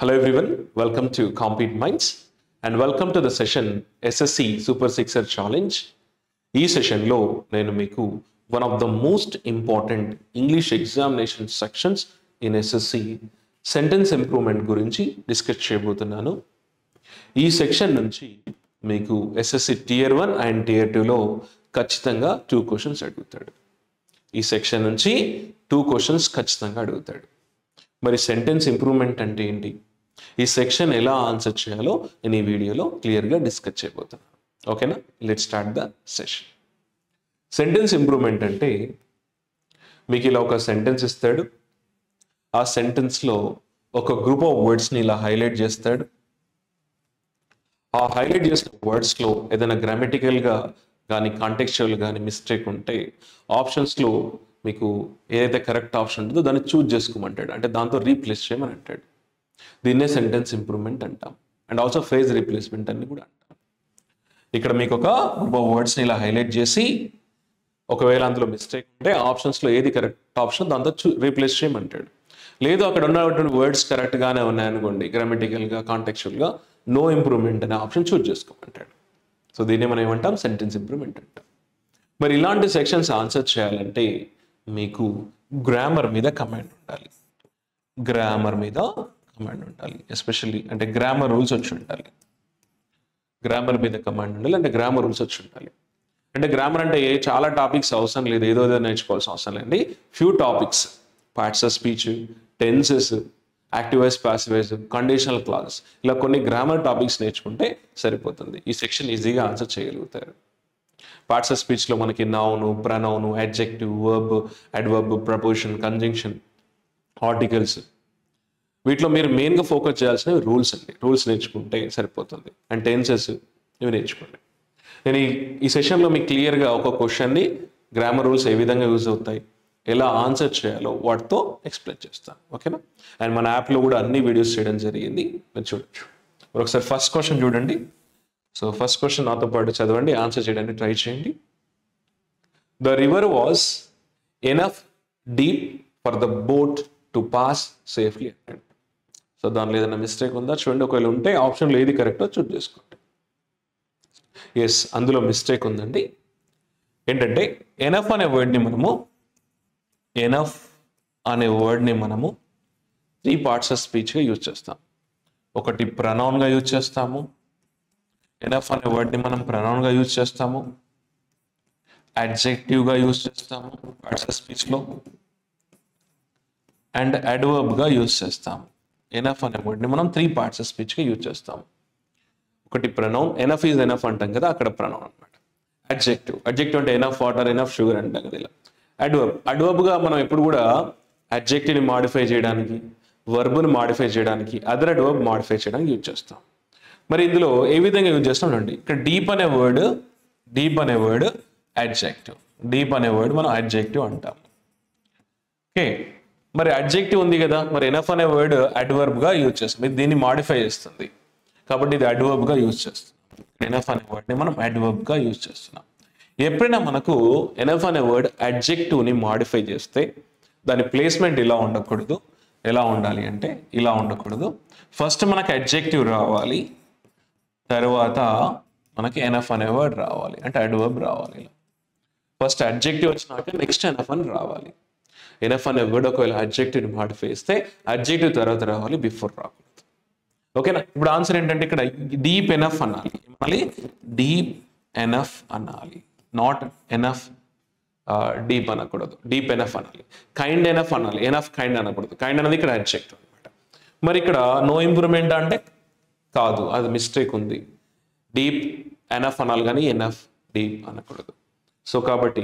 Hello everyone, welcome to Compete Minds and welcome to the session SSC Super Sixer Challenge. ఈ సెషన్లో నేను మీకు one of the most important English examination sections in SSC sentence improvement గురించి discuss చేయబోతున్నాను. ఈ section నుంచి మీకు SSC Tier 1 and Tier 2లో ఖచ్చితంగా 2 క్వశ్చన్స్ అడుగుతాడు. ఈ సెక్షన్ నుంచి 2 క్వశ్చన్స్ ఖచ్చితంగా అడుగుతాడు. మరి సెంటెన్స్ ఇంప్రూవ్మెంట్ అంటే ఏంటి, ఈ సెక్షన్ ఎలా ఆన్సర్ చేయాలో నేను ఈ వీడియోలో క్లియర్గా డిస్కస్ చేయబోతున్నాను. ఓకేనా, let's start the session. Sentence improvement అంటే మీకు ఇలా ఒక సెంటెన్స్ ఇస్తాడు, ఆ సెంటెన్స్లో ఒక గ్రూప్ ఆఫ్ వర్డ్స్ని ఇలా హైలైట్ చేస్తాడు. ఆ హైలైట్ చేసిన వర్డ్స్లో ఏదైనా గ్రామటికల్గా కానీ కాంటెక్చువల్ కానీ మిస్టేక్ ఉంటే ఆప్షన్స్లో మీకు ఏదైతే కరెక్ట్ ఆప్షన్ ఉంటుందో దాన్ని చూజ్ చేసుకోమంటాడు, అంటే దాంతో రీప్లేస్ చేయమని అంటాడు. దీన్నే సెంటెన్స్ ఇంప్రూవ్మెంట్ అంటాం. అండ్ ఆల్సో ఫ్రేజ్ రీప్లేస్మెంట్ అని కూడా అంటాం. ఇక్కడ మీకు ఒక గ్రూప్ ఆఫ్ వర్డ్స్ని ఇలా హైలైట్ చేసి ఒకవేళ అందులో మిస్టేక్ ఉంటే ఆప్షన్స్లో ఏది కరెక్ట్ ఆప్షన్ దాంతో రీప్లేస్ చేయమంటాడు. లేదు అక్కడ ఉన్నటువంటి వర్డ్స్ కరెక్ట్గానే ఉన్నాయనుకోండి, గ్రామటికల్గా కాంటెక్చువల్గా, నో ఇంప్రూవ్మెంట్ అనే ఆప్షన్ చూజ్ చేసుకోమంటాడు. సో దీన్ని మనం ఏమంటాం, సెంటెన్స్ ఇంప్రూవ్మెంట్ అంటాం. మరి ఇలాంటి సెక్షన్స్ ఆన్సర్ చేయాలంటే మీకు గ్రామర్ మీద కమాండ్ ఉండాలి. గ్రామర్ మీద కమాండ్ ఉండాలి, ఎస్పెషల్లీ అంటే గ్రామర్ రూల్స్ వచ్చి ఉండాలి. గ్రామర్ మీద కమాండ్ ఉండాలి అంటే గ్రామర్ రూల్స్ వచ్చి ఉండాలి. అంటే గ్రామర్ అంటే చాలా టాపిక్స్ అవసరం లేదు, ఏదో నేర్చుకోవాల్సిన అవసరం లేదండి. Few topics, parts of speech, tenses, active voice, passive voice, conditional clauses, ఇలా కొన్ని గ్రామర్ టాపిక్స్ నేర్చుకుంటే సరిపోతుంది. ఈ సెక్షన్ ఈజీగా ఆన్సర్ చేయగలుగుతారు. పార్ట్స్ ఆఫ్ స్పీచ్లో మనకి noun, pronoun, adjective, verb, adverb, preposition, conjunction, articles, వీటిలో మీరు మెయిన్గా ఫోకస్ చేయాల్సినవి రూల్స్ అండి. రూల్స్ నేర్చుకుంటే సరిపోతుంది. అండ్ టెన్సెస్ ఇవి నేర్చుకోండి. నేను ఈ సెషన్లో మీకు క్లియర్గా ఒక క్వశ్చన్ని గ్రామర్ రూల్స్ ఏ విధంగా యూజ్ అవుతాయి, ఎలా ఆన్సర్ చేయాలో వాటితో ఎక్స్ప్లెయిన్ చేస్తాను. ఓకేనా. అండ్ మన యాప్లో కూడా అన్ని వీడియోస్ చేయడం జరిగింది, మీరు చూడొచ్చు. ఒకసారి ఫస్ట్ క్వశ్చన్ చూడండి. సో ఫస్ట్ క్వశ్చన్ నాతో పాటు చదవండి, ఆన్సర్ చేయడానికి ట్రై చేయండి. The river was enough deep for the boat to pass safely అంటాడు. సో దానిలో ఏదైనా మిస్టేక్ ఉందా చూడండి. ఒకవేళ ఉంటే ఆప్షన్లో ఏది కరెక్టో చూస్ చేసుకోండి. ఎస్, అందులో మిస్టేక్ ఉందండి. ఏంటంటే ఎనఫ్ అనే వర్డ్ని మనము 3 పార్ట్స్ ఆఫ్ స్పీచ్గా యూజ్ చేస్తాం. ఒకటి ప్రనౌన్గా యూజ్ చేస్తాము, ఎనఫ్ అనే వర్డ్ని మనం ప్రనౌన్గా యూజ్ చేస్తాము, అడ్జెక్టివ్గా యూజ్ చేస్తాము పార్ట్స్ ఆఫ్ స్పీచ్లో, అండ్ అడ్వర్బ్గా యూజ్ చేస్తాము. ఎనఫ్ అనే వర్డ్ని మనం 3 పార్ట్స్ ఆఫ్ స్పీచ్గా యూజ్ చేస్తాము. ఒకటి ప్రనౌన్, ఎనఫ్ ఈజ్ ఎనఫ్ అంటాం కదా, అక్కడ ప్రనౌన్ అనమాట. అడ్జెక్టివ్ అంటే ఎనఫ్ వాటర్, ఎనఫ్ షుగర్ అంటాం కదా, ఇలా. అడ్వర్బ్గా మనం ఎప్పుడు కూడా అడ్జెక్టివ్ని మాడిఫై చేయడానికి, వర్బ్ని మాడిఫై చేయడానికి, అదర్ అడ్వర్బ్ మాడిఫై చేయడానికి యూజ్ చేస్తాం. మరి ఇందులో ఏ విధంగా యూజ్ చేస్తాం అండి. ఇక్కడ డీప్ అనే వర్డ్ అడ్జెక్టివ్. డీప్ అనే వర్డ్ మనం అడ్జెక్టివ్ అంటాం. ఓకే, మరి అడ్జెక్టివ్ ఉంది కదా, మరి ఎనఫ్ అనే వర్డ్ అడ్వర్బ్గా యూజ్ చేస్తాం. ఇది దీన్ని మాడిఫై చేస్తుంది కాబట్టి ఇది అడ్వర్బ్గా యూజ్ చేస్తున్నాం. ఎనఫ్ అనే వర్డ్ని మనం అడ్వర్బ్గా యూజ్ చేస్తున్నాం. ఎప్పుడైనా మనకు ఎనఫ్ అనే వర్డ్ అడ్జెక్టివ్ని మాడిఫై చేస్తే దాని ప్లేస్మెంట్ ఇలా ఉండకూడదు. ఎలా ఉండాలి అంటే ఇలా ఉండకూడదు. ఫస్ట్ మనకు అడ్జెక్టివ్ రావాలి, తర్వాత మనకి ఎనఫ్ అనే వర్డ్ రావాలి, అంటే అడ్వర్బ్ రావాలి. ఇలా ఫస్ట్ అడ్జెక్టివ్ వచ్చినాక నెక్స్ట్ ఎనఫ్ అని రావాలి. ఎనఫ్ అనే వర్డ్ ఒకవేళ అడ్జెక్టివ్ని మాడిఫై చేస్తే అడ్జెక్టివ్ తర్వాత రావాలి, బిఫోర్ రాకూడదు. ఓకేనా. ఇప్పుడు ఆన్సర్ ఏంటంటే ఇక్కడ డీప్ ఎనఫ్ అనాలి, మళ్ళీ డీప్ ఎనఫ్ అనాలి, నాట్ ఎనఫ్ డీప్ అనకూడదు, డీప్ ఎనఫ్ అనాలి. కైండ్ ఎనఫ్ అనాలి, ఎనఫ్ కైండ్ అనకూడదు. కైండ్ అనేది ఇక్కడ అడ్జెక్టివ్ అనమాట. మరి ఇక్కడ నో ఇంప్రూవ్మెంట్ అంటే కాదు, అది మిస్టేక్ ఉంది. డీప్ ఎనఫ్ అనాలి కానీ ఎనఫ్ డీప్ అనకూడదు. సో కాబట్టి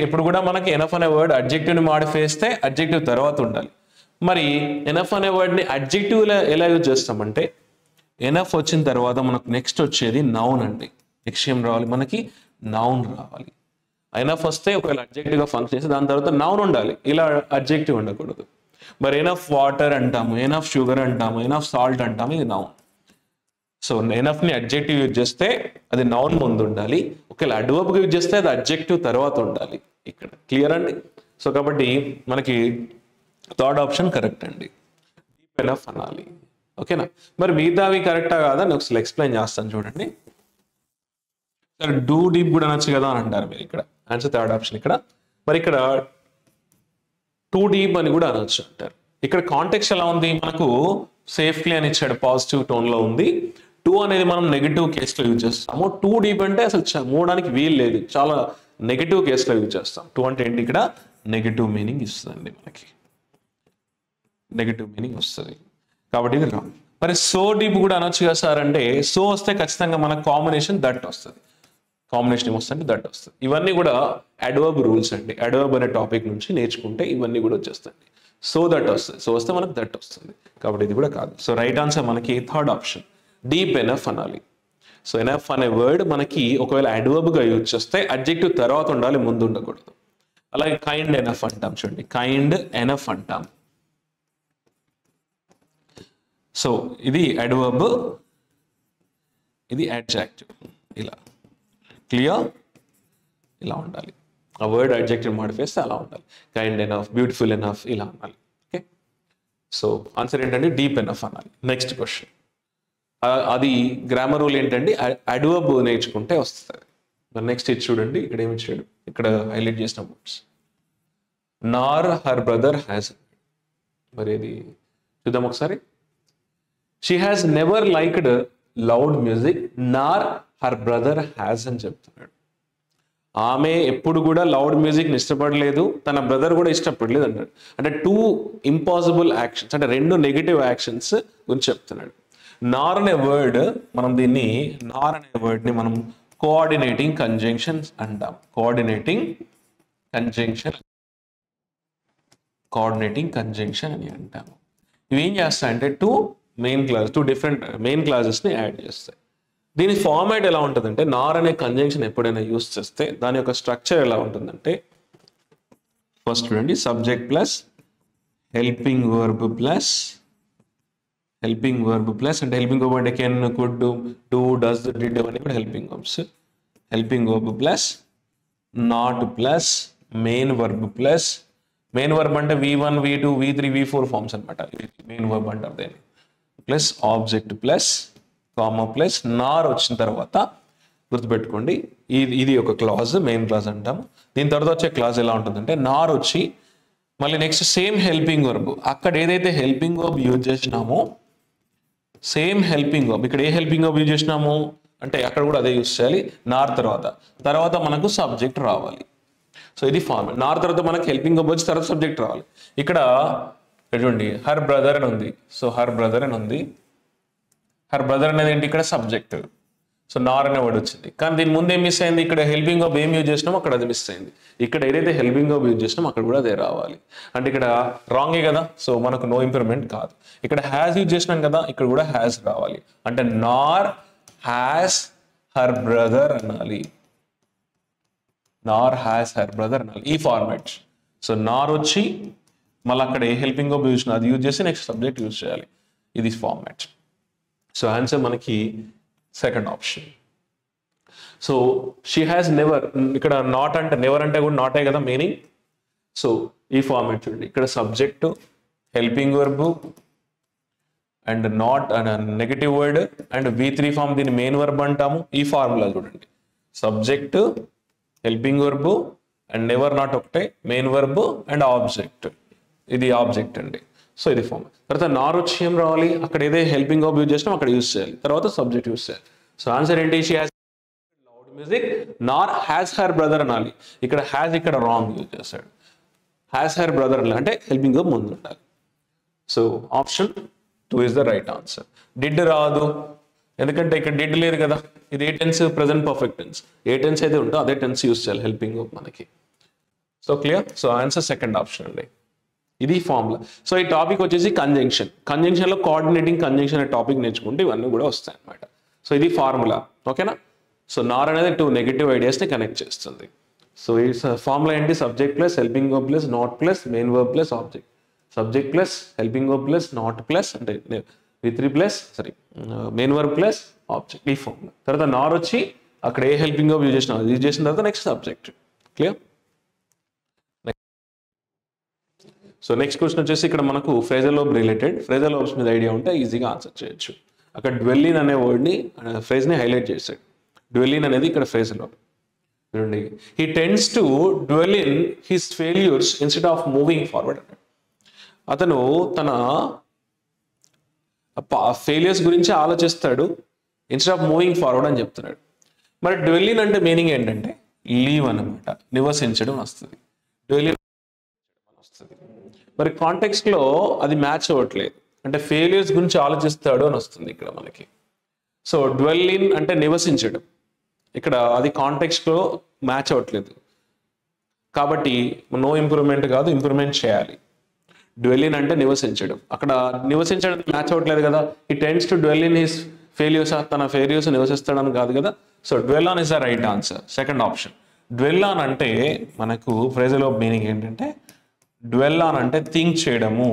ఎప్పుడు కూడా మనకి ఎనఫ్ అనే వర్డ్ అడ్జెక్టివ్ని మాడిఫై చేస్తే అడ్జెక్టివ్ తర్వాత ఉండాలి. మరి ఎనఫ్ అనే వర్డ్ని అడ్జెక్టివ్ ఎలా యూజ్ చేస్తామంటే ఎనఫ్ వచ్చిన తర్వాత మనకు నెక్స్ట్ వచ్చేది నౌన్ అండి. నెక్స్ట్ ఏం రావాలి, మనకి నౌన్ రావాలి. ఎనఫ్ వస్తే ఒకవేళ అడ్జెక్టివ్గా ఫంక్షన్ చేస్తే దాని తర్వాత నౌన్ ఉండాలి, ఇలా అడ్జెక్టివ్ ఉండకూడదు. మరి ఎనఫ్ వాటర్ అంటాము, ఎనఫ్ షుగర్ అంటాము, ఎనఫ్ సాల్ట్ అంటాము, ఇది నౌన్. సో ఎనఫ్ని అడ్జెక్టివ్ యూజ్ చేస్తే అది నౌన్ ముందు ఉండాలి, ఒకవేళ అడ్వర్బ్గా యూజ్ చేస్తే అది అడ్జెక్టివ్ తర్వాత ఉండాలి. ఇక్కడ క్లియర్ అండి. సో కాబట్టి మనకి థర్డ్ ఆప్షన్ కరెక్ట్ అండి, డీప్ ఎనఫ్ అనాలి. ఓకేనా? మరి మిగతావి కరెక్టా కాదా నేను ఒకసారి ఎక్స్ప్లెయిన్ చేస్తాను చూడండి. సరే డూ డీప్ కూడా అనొచ్చు కదా అని అంటారు మీరు. ఇక్కడ ఆన్సర్ థర్డ్ ఆప్షన్. ఇక్కడ మరి ఇక్కడ టూ డీప్ అని కూడా అనొచ్చు అంటారు. ఇక్కడ కాంటెక్స్ట్ ఎలా ఉంది, మనకు సేఫ్లీ అని ఇచ్చాడు, పాజిటివ్ టోన్లో ఉంది. టూ అనేది మనం నెగిటివ్ కేసులో యూజ్ చేస్తాము. టూ డీప్ అంటే అసలు మూడడానికి వీలు లేదు, చాలా నెగిటివ్ కేసులో యూజ్ చేస్తాం. టూ అంటే ఏంటి, ఇక్కడ నెగిటివ్ మీనింగ్ ఇస్తుందండి, మనకి నెగిటివ్ మీనింగ్ వస్తుంది. కాబట్టి ఇది రాంగ్. మరి సో డీప్ కూడా అనొచ్చు కదా సార్ అంటే, సో వస్తే ఖచ్చితంగా మనకు కాంబినేషన్ దట్ వస్తుంది. కాంబినేషన్ ఏమొస్తుందంటే దట్ వస్తుంది. ఇవన్నీ కూడా అడ్వర్బ్ రూల్స్ అండి. అడ్వర్బ్ అనే టాపిక్ నుంచి నేర్చుకుంటే ఇవన్నీ కూడా వచ్చేస్తాయి. సో దట్ వస్తుంది, సో వస్తే మనకు దట్ వస్తుంది. కాబట్టి ఇది కూడా కాదు. సో రైట్ ఆన్సర్ మనకి థర్డ్ ఆప్షన్, డీప్ ఎనఫ్ అనాలి. సో ఎనఫ్ అనే వర్డ్ మనకి ఒకవేళ అడ్వర్బ్గా యూజ్ చేస్తే అడ్జెక్టివ్ తర్వాత ఉండాలి, ముందు ఉండకూడదు. అలాగే కైండ్ ఎనఫ్ అంటాం చూడండి, కైండ్ ఎనఫ్ అంటాం. సో ఇది అడ్వర్బ్, ఇది అడ్జెక్టివ్. ఇలా క్లియర్, ఇలా ఉండాలి. ఆ వర్డ్ అడ్జెక్టివ్ మాడిఫై చేస్తే అలా ఉండాలి. కైండ్ ఎనఫ్, బ్యూటిఫుల్ ఎనఫ్ ఇలా అనాలి. ఓకే, సో ఆన్సర్ ఏంటంటే డీప్ ఎనఫ్ అనాలి. నెక్స్ట్ క్వశ్చన్, అది గ్రామర్ రూల్ ఏంటంటే అడ్వర్బ్ నేర్చుకుంటే వస్తుంది. మరి నెక్స్ట్ ఇది చూడండి, ఇక్కడ ఏమి ఇచ్చాడు, ఇక్కడ హైలైట్ చేసిన words. Nar her brother has, మరి ఇది చూద్దాం ఒకసారి. She has never liked loud music Nar her brother has అని చెప్తున్నాడు. ఆమె ఎప్పుడు కూడా లౌడ్ మ్యూజిక్ని ఇష్టపడలేదు, తన బ్రదర్ కూడా ఇష్టపడలేదు అన్నాడు. అంటే టూ ఇంపాసిబుల్ యాక్షన్స్, అంటే రెండు నెగిటివ్ యాక్షన్స్ గురించి చెప్తున్నాడు. నార్ అనే వర్డ్, మనం దీన్ని నార్ అనే వర్డ్ని మనం కోఆర్డినేటింగ్ కంజంక్షన్ అంటాం. కోఆర్డినేటింగ్ కంజంక్షన్, కోఆర్డినేటింగ్ కంజంక్షన్ అని అంటాము. ఇవి ఏం చేస్తాయంటే టూ డిఫరెంట్ మెయిన్ క్లాజెస్ని యాడ్ చేస్తాయి. దీని ఫార్మాట్ ఎలా ఉంటుందంటే, నార్ అనే కంజంక్షన్ ఎప్పుడైనా యూస్ చేస్తే దాని యొక్క స్ట్రక్చర్ ఎలా ఉంటుందంటే, ఫస్ట్ చూడండి, subject plus helping verb plus అంటే హెల్పింగ్ వర్బ్ అంటే can, could, do, does, did అవన్నీ కూడా helping verbs. Helping verb plus not plus main verb అంటే V1, V2, V3, V4 forms అనమాట. మెయిన్ వర్బ్ అంటారు దేని. Plus object plus comma plus నార్ వచ్చిన తర్వాత గుర్తుపెట్టుకోండి, ఇది ఒక క్లాజ్, మెయిన్ క్లాజ్ అంటాము. దీని తర్వాత వచ్చే క్లాజ్ ఎలా ఉంటుందంటే, నార్ వచ్చి మళ్ళీ నెక్స్ట్ సేమ్ హెల్పింగ్ వర్బ్, అక్కడ ఏదైతే హెల్పింగ్ వర్బ్ యూజ్ చేసినామో సేమ్ హెల్పింగ్ వర్బ్, ఇక్కడ ఏ హెల్పింగ్ వర్బ్ యూజ్ చేసినాము అంటే అక్కడ కూడా అదే యూజ్ చేయాలి. నార్ తర్వాత మనకు సబ్జెక్ట్ రావాలి. సో ఇది ఫార్మాట్. నార్ తర్వాత మనకు హెల్పింగ్ వర్బ్ వచ్చి తర్వాత సబ్జెక్ట్ రావాలి. ఇక్కడ చూడండి, హర్ బ్రదర్ అని ఉంది. సో హర్ బ్రదర్ అనేది ఏంటి, ఇక్కడ సబ్జెక్ట్. సో నార్ అనే వర్డ్ వచ్చింది, కానీ దీని ముందు ఏం మిస్ అయింది, ఇక్కడ హెల్పింగ్ వర్బ్ ఏం యూజ్ చేసినామో అక్కడ అది మిస్ అయింది. ఇక్కడ ఏదైతే హెల్పింగ్ వర్బ్ యూజ్ చేసినామో అక్కడ కూడా అదే రావాలి. అంటే ఇక్కడ రాంగే కదా, సో మనకు నో ఇంప్రూవ్మెంట్ కాదు. ఇక్కడ హ్యాస్ యూజ్ చేసినాం కదా, ఇక్కడ కూడా హ్యాస్ రావాలి. అంటే నార్ హ్యాస్ హర్ బ్రదర్ అనాలి. ఈ ఫార్మాట్. సో నార్ వచ్చి మళ్ళీ అక్కడ ఏ హెల్పింగ్ వర్బ్ యూజ్ అది యూజ్ చేసి నెక్స్ట్ సబ్జెక్ట్ యూజ్ చేయాలి. ఇది ఫార్మాట్. సో ఆన్సర్ మనకి second option. So she has never, ఇక్కడ నాట్ అంటే నెవర్ అంటే కూడా నాటే కదా మీనింగ్. సో ఈ ఫార్మాట్ చూడండి, ఇక్కడ subject, helping verb and not negative word and V3 form, దీన్ని మెయిన్ వర్బ్ అంటాము. ఈ ఫార్ములా చూడండి, subject, helping verb and never not ఒకటే, మెయిన్ వర్బ్ అండ్ ఆబ్జెక్ట్. ఇది ఆబ్జెక్ట్ అండి. సో ఇది ఫార్మ్. తర్వాత నార్ వచ్చి ఏం రావాలి, అక్కడ ఏదైతే హెల్పింగ్ వర్బ్ యూజ్ చేసినాం అక్కడ యూజ్ చేయాలి, తర్వాత సబ్జెక్ట్ యూజ్ చేయాలి. సో ఆన్సర్ ఏంటి, she has loud music Nar has her brother అనాలి. ఇక్కడ హ్యాస్ ఇక్కడ రాంగ్ యూజ్ చేస్తాడు. హ్యాస్ హర్ బ్రదర్ అనాలి అంటే హెల్పింగ్ వర్బ్ ముందు ఉండాలి. So option 2 is the right answer. Did రాదు, ఎందుకంటే ఇక్కడ డిడ్ లేదు కదా. ఇది ఏ టెన్స్, ప్రెసెంట్ పర్ఫెక్ట్ టెన్స్. ఏ టెన్స్ అయితే ఉంటుందో అదే టెన్స్ యూజ్ చేయాలి హెల్పింగ్ వర్బ్ మనకి. So clear. So answer second option అండి. ఇది ఫార్ములా. సో ఈ టాపిక్ వచ్చేసి కంజంక్షన్లో కోఆర్డినేటింగ్ కంజంక్షన్ అనే టాపిక్ నేర్చుకుంటే ఇవన్నీ కూడా వస్తాయి అనమాట. సో ఇది ఫార్ములా, ఓకేనా. సో నార్ అనేది 2 నెగిటివ్ ఐడియాస్ని కనెక్ట్ చేస్తుంది. సో ఈ ఫార్ములా ఏంటి, subject plus helping verb plus not plus main verb plus object. Subject plus helping verb plus not plus అంటే V3 plus main verb plus object. ఈ formula. తర్వాత nor వచ్చి అక్కడ ఏ helping verb use చేసిన తర్వాత next subject. Clear. So next question వచ్చేసి ఇక్కడ మనకు phrasal verb related. Phrasal verbs మీద ఐడియా ఉంటే ఈజీగా ఆన్సర్ చేయొచ్చు. అక్కడ డ్వెల్ ఇన్ అనే వర్డ్ని ఫ్రేజ్ని హైలైట్ చేశాడు. డ్వెల్ ఇన్ అనేది ఇక్కడ ఫ్రేజల్ వర్బ్. చూడండి, he tends to dwell in his failures instead of moving forward అన్నాడు. అతను తన ఫెయిలియర్స్ గురించి ఆలోచిస్తాడు ఇన్స్టెడ్ ఆఫ్ మూవింగ్ ఫార్వర్డ్ అని చెప్తున్నాడు. మరి డ్వెల్ ఇన్ అంటే మీనింగ్ ఏంటంటే లీవ్ అన్నమాట, నివసించడం వస్తుంది. డ్వెల్ ఇన్ వస్తుంది. మరి కాంటెక్స్ట్లో అది మ్యాచ్ అవ్వట్లేదు, అంటే ఫెయిలియర్స్ గురించి ఆలోచిస్తాడు అని వస్తుంది ఇక్కడ మనకి. సో డ్వెల్ ఇన్ అంటే నివసించడం, ఇక్కడ అది కాంటెక్స్ట్లో మ్యాచ్ అవ్వట్లేదు కాబట్టి నో ఇంప్రూవ్మెంట్ కాదు, ఇంప్రూవ్మెంట్ చేయాలి. డ్వెల్ ఇన్ అంటే నివసించడం, అక్కడ నివసించడం మ్యాచ్ అవ్వట్లేదు కదా. ఈ tends to dwell in his failures, తన ఫెయిల్యూర్స్ నివసిస్తాడని కాదు కదా. So dwell on is the right answer, second option. Dwell on అంటే మనకు ఫ్రేజల్ వర్బ్ మీనింగ్ ఏంటంటే డ్వెల్ ఆన్ అంటే థింక్ చేయడము,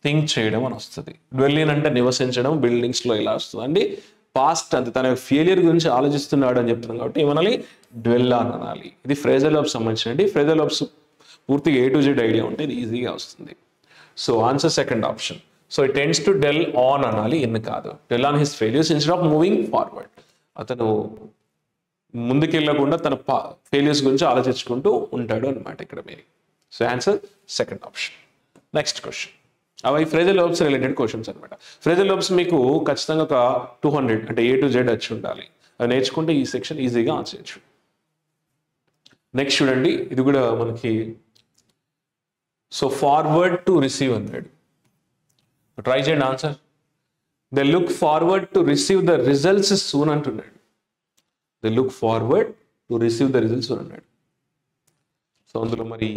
థింక్ చేయడం అని వస్తుంది. డ్వెల్ ఇన్ అంటే నివసించడం, బిల్డింగ్స్లో ఇలా వస్తుంది అండి. పాస్ట్ అంతే, తన ఫెయిలియర్ గురించి ఆలోచిస్తున్నాడు అని చెప్తున్నాం కాబట్టి ఏమనాలి, డ్వెల్ ఆన్ అనాలి. ఇది ఫ్రేజల్ వర్బ్స్ సంబంధించినది. ఫ్రేజల్ వర్బ్స్ పూర్తిగా A to Z ఐడియా ఉంటే ఇది ఈజీగా వస్తుంది. So answer second option. So it tends to dwell on అనాలి, ఇన్ కాదు. Dwell on his failures instead of moving forward. అతను ముందుకెళ్ళకుండా తన ఫెయిల్యూర్స్ గురించి ఆలోచించుకుంటూ ఉంటాడు అనమాట ఇక్కడ మీరు. So answer second option. Next question. అవి ఫ్రేజల్ వర్బ్స్ రిలేటెడ్ క్వశ్చన్స్ అనమాట. ఫ్రేజల్ వర్బ్స్ మీకు ఖచ్చితంగా ఒక 200 అంటే A to Z వచ్చి ఉండాలి. అవి నేర్చుకుంటే ఈ సెక్షన్ ఈజీగా ఆన్సర్ చేయొచ్చు. నెక్స్ట్ చూడండి, ఇది కూడా మనకి సో ఫార్వర్డ్ టు రిసీవ్ అన్నాడు. ట్రై చేయండి answer. They look forward to receive the results soon అంటున్నాడు. They look forward to receive the results soon అన్నాడు. సో అందులో మరి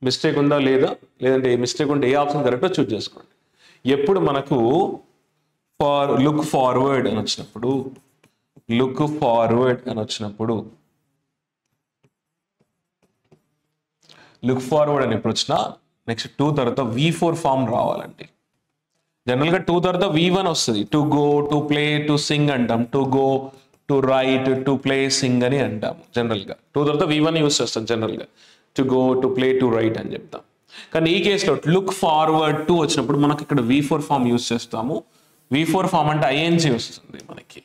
మిస్టేక్ ఉందా లేదా, లేదంటే మిస్టేక్ ఉంటే ఏ ఆప్షన్ కరెక్టో చూజ్ చేసుకోండి. ఎప్పుడు మనకు లుక్ ఫార్వర్డ్ అని వచ్చినప్పుడు, లుక్ ఫార్వర్డ్ అని వచ్చినప్పుడు, లుక్ ఫార్వర్డ్ అని ఎప్పుడు వచ్చినా నెక్స్ట్ 2 తర్వాత V4 ఫామ్ రావాలండి. జనరల్గా 2 తర్వాత V1 వస్తుంది. To go, to play, to sing అంటాం. To go, to write, to play, sing అని అంటాం జనరల్గా. 2 తర్వాత V1 యూస్ చేస్తాం జనరల్గా. To go, to play, to write అని చెప్తాం. కానీ ఈ కేసులో లుక్ ఫార్వర్డ్ టు వచ్చినప్పుడు మనకి ఇక్కడ V4 ఫామ్ యూస్ చేస్తాము. V4 ఫామ్ అంటే ING వస్తుంది మనకి.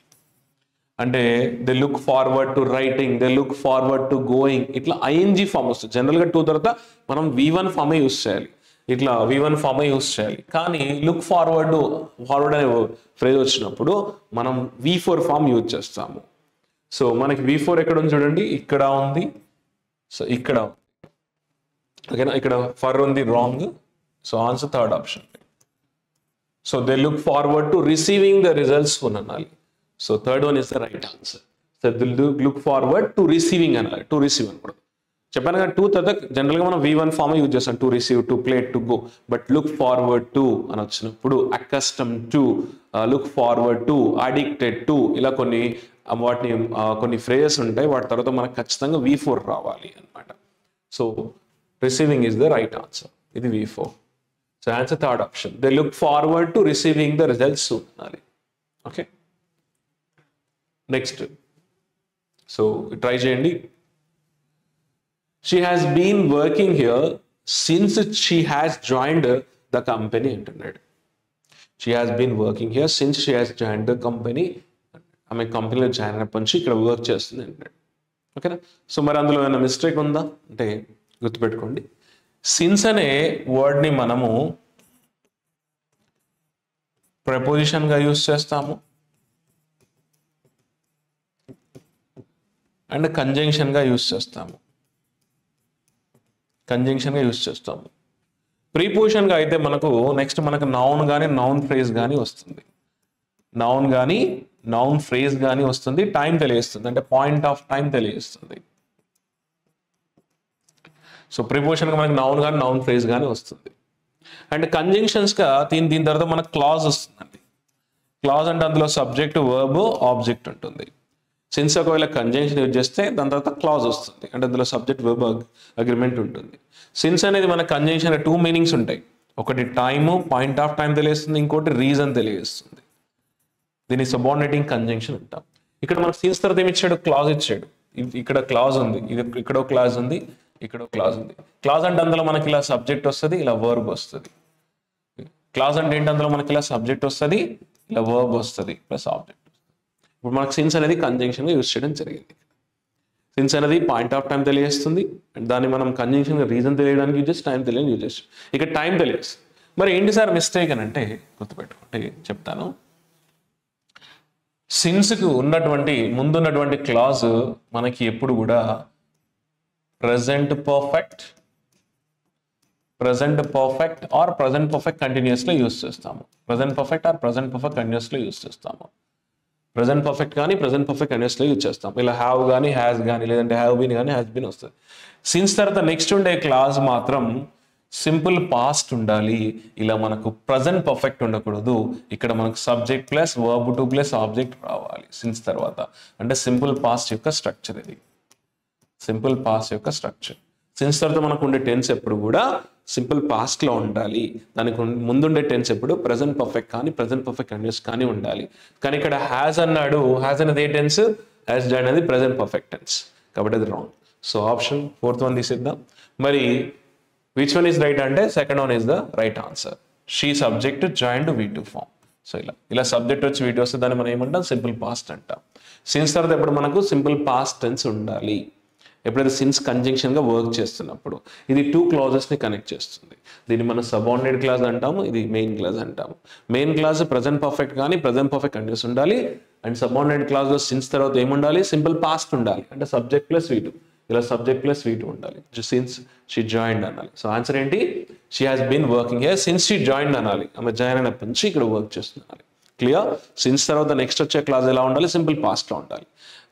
అంటే they look forward to writing, they look forward to going, ఇట్లా ING ఫామ్ వస్తుంది. జనరల్గా 2 తర్వాత మనం V1 ఫామే యూస్ చేయాలి, ఇట్లా V1 ఫామే యూస్ చేయాలి. కానీ లుక్ ఫార్వర్డ్ అనే ఫ్రేజ్ వచ్చినప్పుడు మనం V4 ఫామ్ యూజ్ చేస్తాము. సో మనకి V4 ఎక్కడ ఉంది చూడండి, ఇక్కడ ఉంది. సో ఇక్కడ ఓకేనా, ఇక్కడ ఫర్ ఉంది wrong. So answer third option. So they look forward to receiving the results అనాలి. So third one is the right answer. So they look forward to receiving అనాలి, టు రిసీవ్ అని కూడా చెప్పాను కదా. 2 తర్వాత జనరల్గా మనం V1 ఫామ్ యూజ్ చేస్తాం, to receive, to play, to go. But look forward to అని వచ్చినప్పుడు accustomed to, look forward to, addicted to, ఇలా వాటిని కొన్ని ఫ్రేజెస్ ఉంటాయి. వాటి తర్వాత మనకు ఖచ్చితంగా V4 రావాలి అనమాట. So receiving is the right answer. ఇది V4. So answer third option. They look forward to receiving the results అనాలి. Okay, next. సో ట్రై చేయండి. She has been working here since she has joined the company అంటున్నాడు. She has been working here since she has joined the company. ఆమె కంపెనీలో join అయినప్పటి నుంచి ఇక్కడ work చేస్తుంది అంటున్నాడు. ఓకేనా. సో మరి అందులో ఏమైనా మిస్టేక్ ఉందా అంటే గుర్తుపెట్టుకోండి, సిన్స్ అనే వర్డ్ని మనము ప్రపోజిషన్గా యూస్ చేస్తాము అండ్ కంజంక్షన్గా యూస్ చేస్తాము. కంజంక్షన్గా యూస్ చేస్తాము. ప్రీపోజిషన్గా అయితే మనకు నెక్స్ట్ మనకు నౌన్ కానీ నౌన్ ఫ్రేజ్ కానీ వస్తుంది. నౌన్ కానీ నౌన్ ఫ్రేజ్ కానీ వస్తుంది. టైం తెలియజేస్తుంది, అంటే పాయింట్ ఆఫ్ టైం తెలియజేస్తుంది. సో ప్రిపోజిషన్గా మనకు నౌన్ కానీ నౌన్ ఫ్రేజ్ కానీ వస్తుంది. అండ్ కంజంక్షన్స్గా దీని తర్వాత మనకు క్లాజ్ వస్తుందండి. క్లాజ్ అంటే అందులో సబ్జెక్ట్, వర్బ్, ఆబ్జెక్ట్ ఉంటుంది. సిన్స్ ఒకవేళ కంజంక్షన్ యూజ్ చేస్తే దాని తర్వాత క్లాజ్ వస్తుంది, అంటే అందులో సబ్జెక్ట్, వర్బ్, అగ్రిమెంట్ ఉంటుంది. సిన్స్ అనేది మన కంజంక్షన్ 2 మీనింగ్స్ ఉంటాయి. ఒకటి టైము, పాయింట్ ఆఫ్ టైం తెలియజేస్తుంది, ఇంకోటి రీజన్ తెలియజేస్తుంది. దీన్ని సబార్డినేటింగ్ కంజంక్షన్ అంటాం. ఇక్కడ మనకు సిన్స్ తర్వాత ఏమి ఇచ్చాడు, క్లాజ్ ఇచ్చాడు. ఇక్కడ క్లాజ్ ఉంది, ఇక్కడ క్లాజ్ ఉంది, ఇక్కడ క్లాజ్ ఉంది. క్లాజ్ అంటే అందులో మనకి ఇలా సబ్జెక్ట్ వస్తుంది, ఇలా వర్బ్ వస్తుంది. క్లాజ్ అంటే ఏంటి, అందులో మనకి ఇలా సబ్జెక్ట్ వస్తుంది, ఇలా వర్బ్ వస్తుంది ప్లస్ ఆబ్జెక్ట్. ఇప్పుడు మనకు సిన్స్ అనేది కంజంక్షన్గా యూజ్ చేయడం జరిగింది. సిన్స్ అనేది పాయింట్ ఆఫ్ టైం తెలియజేస్తుంది, అండ్ దాన్ని మనం కంజంక్షన్గా రీజన్ తెలియడానికి యూజ్ చేసి, టైం తెలియని యూజ్ చేస్తాం. ఇక్కడ టైం తెలియజేస్తుంది. మరి ఏంటి సార్ మిస్టేక్ అని అంటే గుర్తుపెట్టుకుంటే చెప్తాను. సిన్స్కు ఉన్నటువంటి ముందున్నటువంటి క్లాజ్ మనకి ఎప్పుడు కూడా present perfect or present perfect కంటిన్యూస్లో యూజ్ చేస్తాము. Present perfect or present perfect కంటిన్యూస్లో యూజ్ చేస్తాము. ప్రెజెంట్ పర్ఫెక్ట్ కానీ ప్రెజెంట్ పర్ఫెక్ట్ కంటిన్యూస్లో యూజ్ చేస్తాం. ఇలా హ్యావ్ కానీ హ్యాస్ కానీ లేదంటే హ్యావ్ బీన్ కానీ హ్యాస్ బీన్ వస్తుంది. సిన్స్ తర్వాత నెక్స్ట్ ఉండే క్లాజ్ మాత్రం సింపుల్ పాస్ట్ ఉండాలి. ఇలా మనకు ప్రజెంట్ పర్ఫెక్ట్ ఉండకూడదు. ఇక్కడ మనకు subject plus verb to plus object రావాలి సిన్స్ తర్వాత. అంటే సింపుల్ పాస్ట్ యొక్క స్ట్రక్చర్ ఇది. సింపుల్ పాస్ట్ యొక్క స్ట్రక్చర్. సిన్స్ తర్వాత మనకు ఉండే టెన్స్ ఎప్పుడు కూడా సింపుల్ పాస్ట్ లో ఉండాలి. దానికి ముందుండే టెన్స్ ఎప్పుడు ప్రెజెంట్ పర్ఫెక్ట్ కానీ ప్రెజెంట్ పర్ఫెక్ట్ కంటిన్యూస్ కానీ ఉండాలి. కానీ ఇక్కడ హ్యాస్ అన్నాడు, హ్యాస్ అనేది ఏ టెన్స్, హ్యాస్ డన్ అనేది ప్రెజెంట్ పర్ఫెక్ట్ టెన్స్, కాబట్టి అది wrong. So option 4th one తీసేద్దాం. మరి విచ్ వన్ ఈస్ రైట్ అంటే second one is the right answer. She subject joined V2 form. So ఇలా సబ్జెక్ట్ వచ్చి V2 వస్తే దాన్ని మనం ఏమంటాం, సింపుల్ పాస్ట్ అంటాం. సిన్స్ తర్వాత ఎప్పుడు మనకు సింపుల్ పాస్ట్ టెన్స్ ఉండాలి, ఎప్పుడైతే సిన్స్ కంజంక్షన్గా వర్క్ చేస్తున్నప్పుడు. ఇది 2 క్లాజెస్ని కనెక్ట్ చేస్తుంది. దీన్ని మనం సబార్డినేట్ క్లాజ్ అంటాము, ఇది మెయిన్ క్లాజ్ అంటాము. మెయిన్ క్లాజ్ ప్రెజెంట్ పర్ఫెక్ట్ కానీ ప్రెజెంట్ పర్ఫెక్ట్ కంటిన్యూస్ ఉండాలి. అండ్ సబార్డినేట్ క్లాజ్లో సిన్స్ తర్వాత ఏముండాలి, సింపుల్ పాస్ట్ ఉండాలి. అంటే సబ్జెక్ట్ ప్లస్ V2, ఇలా సబ్జెక్ట్ ప్లస్ V2 ఉండాలి. సిన్స్ షీ జాయిన్డ్ అనాలి. సో ఆన్సర్ ఏంటి, she has been working here since she joined అనాలి. ఆమె జాయిన్ అయినప్పటి నుంచి ఇక్కడ వర్క్ చేస్తున్నారు. క్లియర్. సిన్స్ తర్వాత నెక్స్ట్ వచ్చే క్లాజ్ ఎలా ఉండాలి, సింపుల్ పాస్ట్లో ఉండాలి.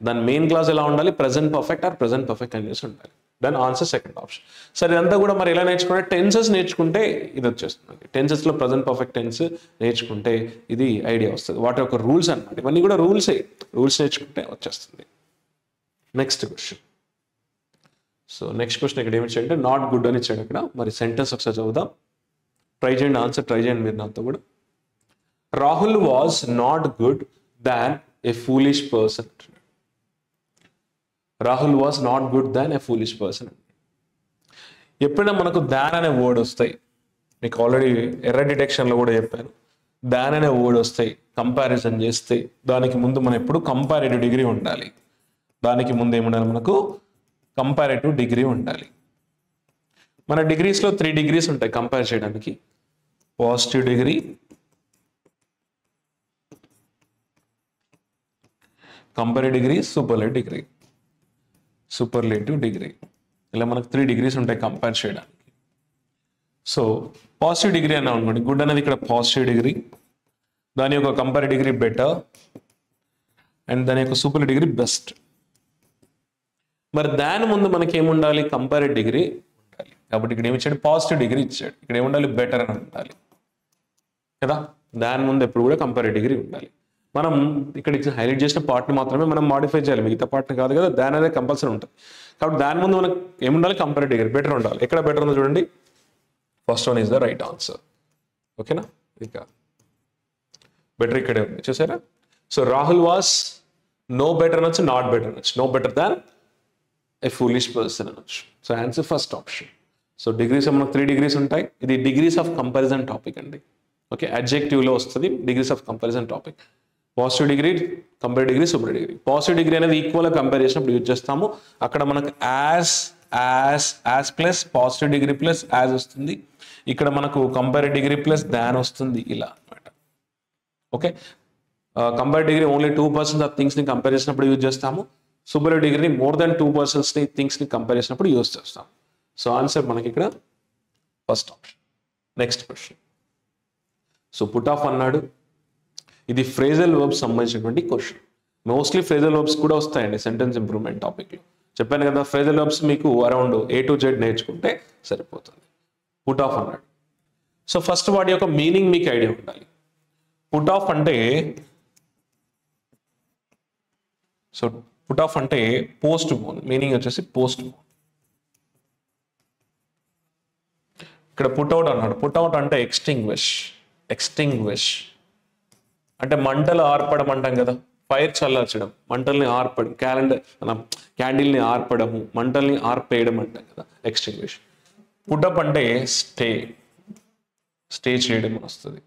దాని మెయిన్ క్లాజ్ ఎలా ఉండాలి, present perfect or present perfect continuous ఉండాలి. దాని ఆన్సర్ సెకండ్ ఆప్షన్. సరే, ఇదంతా కూడా మరి ఎలా నేర్చుకుంటే, టెన్సెస్ నేర్చుకుంటే ఇది వచ్చేస్తుంది. టెన్సెస్లో ప్రెజెంట్ పర్ఫెక్ట్ టెన్స్ నేర్చుకుంటే ఇది ఐడియా వస్తుంది. వాటి యొక్క రూల్స్ అన్నమాట. ఇవన్నీ కూడా రూల్స్ నేర్చుకుంటే వచ్చేస్తుంది. Next question. So next question ఇక్కడ ఏమి ఇచ్చాడంటే నాట్ గుడ్ అని ఇచ్చాడు ఇక్కడ. మరి సెంటెన్స్ ఒకసారి చదువుదాం, ట్రై చేయండి, ఆన్సర్ ట్రై చేయండి మీరు నాతో కూడా. Rahul was not good than a foolish person. Rahul was not good than a foolish person. ఎప్పుడైనా మనకు దాన్ అనే వర్డ్ వస్తాయి, మీకు ఆల్రెడీ ఎర్ర డిటెక్షన్లో కూడా చెప్పాను. దాన్ అనే వర్డ్ వస్తాయి, కంపారిజన్ చేస్తే దానికి ముందు మనం ఎప్పుడు కంపారేటివ్ డిగ్రీ ఉండాలి. దానికి ముందు ఏముండాలి, మనకు కంపారేటివ్ డిగ్రీ ఉండాలి. మన డిగ్రీస్లో 3 degrees ఉంటాయి కంపేర్ చేయడానికి. Positive degree, comparative degree, superlative degree. ఇలా మనకు 3 degrees ఉంటాయి కంపేర్ చేయడానికి. సో పాజిటివ్ డిగ్రీ అన్నా అనుకోండి, గుడ్ అనేది ఇక్కడ పాజిటివ్ డిగ్రీ, దాని యొక్క కంపారేటివ్ డిగ్రీ బెటర్, అండ్ దాని యొక్క సూపర్లేటివ్ డిగ్రీ బెస్ట్. మరి దాని ముందు మనకి ఏముండాలి, కంపారేటివ్ డిగ్రీ ఉండాలి. కాబట్టి ఇక్కడ ఏమి ఇచ్చాడు, పాజిటివ్ డిగ్రీ ఇచ్చాడు. ఇక్కడ ఏముండాలి, బెటర్ అని ఉండాలి కదా. దాని ముందు ఎప్పుడు కూడా కంపారేటివ్ డిగ్రీ ఉండాలి. మనం ఇక్కడ హైలైట్ చేసిన పార్ట్ని మాత్రమే మనం మాడిఫై చేయాలి, మిగతా పార్ట్ని కాదు కదా. దాని అనేది కంపల్సరీ ఉంటుంది. కాబట్టి దాని ముందు మనకు ఏముండాలి, కంపారేటివ్ డిగ్రీ బెటర్ ఉండాలి. ఎక్కడ బెటర్ ఉందో చూడండి, first one is the right answer. ఓకేనా, ఇక బెటర్ ఇక్కడే ఉంది చూసారా. So Rahul was no better అనొచ్చు, నాట్ బెటర్ అనొచ్చు. No better than a foolish person అనొచ్చు. So answer first option. So degrees మనకు 3 degrees ఉంటాయి. ఇది డిగ్రీస్ ఆఫ్ కంపారిజన్ టాపిక్ అండి. ఓకే, అడ్జెక్టివ్లో వస్తుంది degrees of comparison topic. Positive degree, compare degree, super degree. Positive degree అనేది ఈక్వల్గా కంపేర్ చేసినప్పుడు యూజ్ చేస్తాము. అక్కడ మనకు as plus positive degree plus as వస్తుంది. ఇక్కడ మనకు కంపేర్ డిగ్రీ ప్లస్ దాన్ వస్తుంది, ఇలా అనమాట. Okay, compare degree only 2% of థింగ్స్ని కంపేర్ చేసినప్పుడు యూజ్ చేస్తాము. సూపర్ డిగ్రీ మోర్ దాన్ 2% థింగ్స్ని కంపేర్ చేసినప్పుడు యూజ్ చేస్తాం. సో ఆన్సర్ మనకి ఇక్కడ first option. Next question. So put off అన్నాడు. ఇది ఫ్రేజల్ వర్బ్స్ సంబంధించినటువంటి క్వశ్చన్. మోస్ట్లీ ఫ్రేజల్ వర్బ్స్ కూడా వస్తాయండి సెంటెన్స్ ఇంప్రూవ్మెంట్ టాపిక్లో. చెప్పాను కదా, ఫ్రేజల్ వర్బ్స్ మీకు అరౌండ్ A to Z నేర్చుకుంటే సరిపోతుంది. పుట్ ఆఫ్ అన్నాడు. సో ఫస్ట్ వాటి యొక్క మీనింగ్ మీకు ఐడియా ఉండాలి. పుట్ ఆఫ్ అంటే, సో పుట్ ఆఫ్ అంటే పోస్ట్ పోన్, మీనింగ్ వచ్చేసి పోస్ట్ పోన్. ఇక్కడ పుట్ అవుట్ అన్నాడు. పుట్ అవుట్ అంటే ఎక్స్టింగ్విష్ అంటే మంటలు ఆర్పడం అంటాం కదా. ఫైర్ చల్లార్చడం, మంటల్ని ఆర్పడం, క్యాండిల్ని ఆర్పడము, మంటల్ని ఆర్పేయడం అంటాం కదా, ఎక్స్టింగ్విష్. పుటప్ అంటే స్టే చేయడం అని వస్తుంది.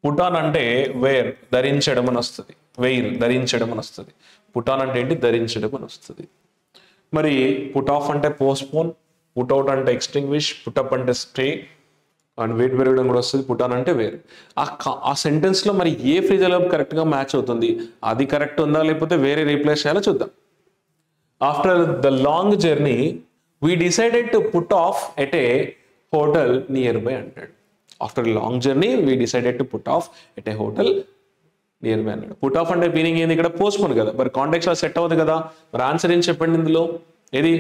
పుటాన్ అంటే వేర్, ధరించడం అని వస్తుంది. వెయిర్, ధరించడం అని వస్తుంది. పుటాన్ అంటే ఏంటి? ధరించడం అని వస్తుంది. మరి పుట్ ఆఫ్ అంటే పోస్ట్పోన్, పుట్ అవుట్ అంటే ఎక్స్టింగ్విష్, పుటప్ అంటే స్టే అండ్ వెయిట్ పెరగడం కూడా వస్తుంది. పుటాన్ అంటే వేర్. ఆ సెంటెన్స్లో మరి ఏ ఫ్రేజల్ వర్బ్ కరెక్ట్గా మ్యాచ్ అవుతుంది, అది కరెక్ట్ ఉందా లేకపోతే వేరే రీప్లేస్ చేయాలో చూద్దాం. After the long journey we decided to put off at a hotel nearby అంటాడు. After long journey we decided to put off at a hotel nearby అన్నాడు. పుట్ ఆఫ్ అంటే meaning ఏంది? ఇక్కడ postpone కదా, మరి context లో set అవ్వదు కదా. మరి ఆన్సర్ ఏం చెప్పండి ఇందులో? ఏది?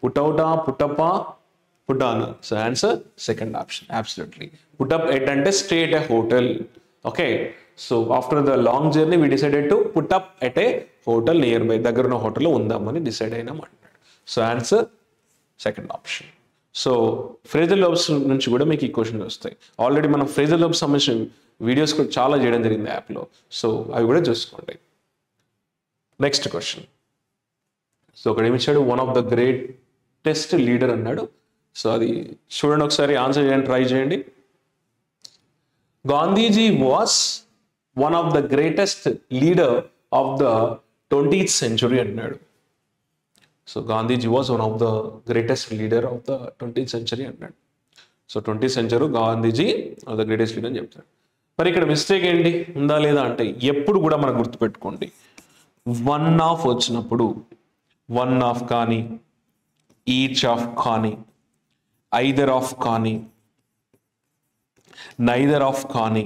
పుట్ అవుటా, పుట్టప్పా, put on? So answer second option, absolutely. Put up at అంటే stay at a hotel. Okay, so after the long journey we decided to put up at a hotel nearby, దగ్గర ఉన్న హోటల్లో ఉందామని decide అయినాం అంటాడు. So answer second option. So phrasal verbs నుంచి కూడా మీకు ఈ క్వశ్చన్స్ వస్తాయి. ఆల్రెడీ మనం ఫ్రేజల్ వర్బ్స్ సంబంధించిన వీడియోస్ కూడా చాలా చేయడం జరిగింది యాప్లో, సో అవి కూడా చూసుకోండి. Next question. సో అక్కడ ఏమి ఇచ్చాడు? One of the greatest leader అన్నాడు. సో అది చూడండి ఒకసారి, ఆన్సర్ చేయండి, ట్రై చేయండి. Gandhiji was one of the greatest leader of the 20th century అన్నాడు. So Gandhiji was one of the greatest leader of the 20th century అన్నాడు. So 20th century Gandhiji of the greatest leader అని చెప్తాడు. మరి ఇక్కడ మిస్టేక్ ఏంటి ఉందా లేదా అంటే, ఎప్పుడు కూడా మనం గుర్తుపెట్టుకోండి, వన్ ఆఫ్ వచ్చినప్పుడు వన్ ఆఫ్ కానీ, ఈచ్ ఆఫ్ కానీ, ఐదర్ ఆఫ్ కానీ, నైదర్ ఆఫ్ కానీ,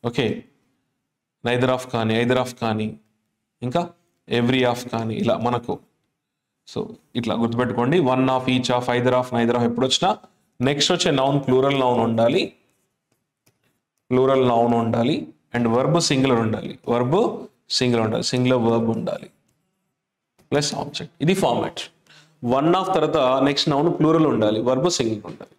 ఓకే, నైదర్ ఆఫ్ కానీ, ఐదర్ ఆఫ్ కానీ, ఇంకా ఎవ్రీ ఆఫ్ కానీ, ఇలా మనకు. సో ఇట్లా గుర్తుపెట్టుకోండి, one of, each of, either of, neither of ఎప్పుడు వచ్చినా నెక్స్ట్ వచ్చే నౌన్ ప్లూరల్ నౌన్ ఉండాలి, ప్లూరల్ నౌన్ ఉండాలి, అండ్ వర్బ్ సింగులర్ ఉండాలి, వర్బ్ సింగులర్ ఉండాలి, సింగులర్ వర్బ్ ఉండాలి ప్లస్ ఆబ్జెక్ట్. ఇది ఫార్మాట్. వన్ ఆఫ్ తర్వాత నెక్స్ట్ నౌన్ ప్లూరల్ ఉండాలి, వర్బ్ సింగులర్ ఉండాలి.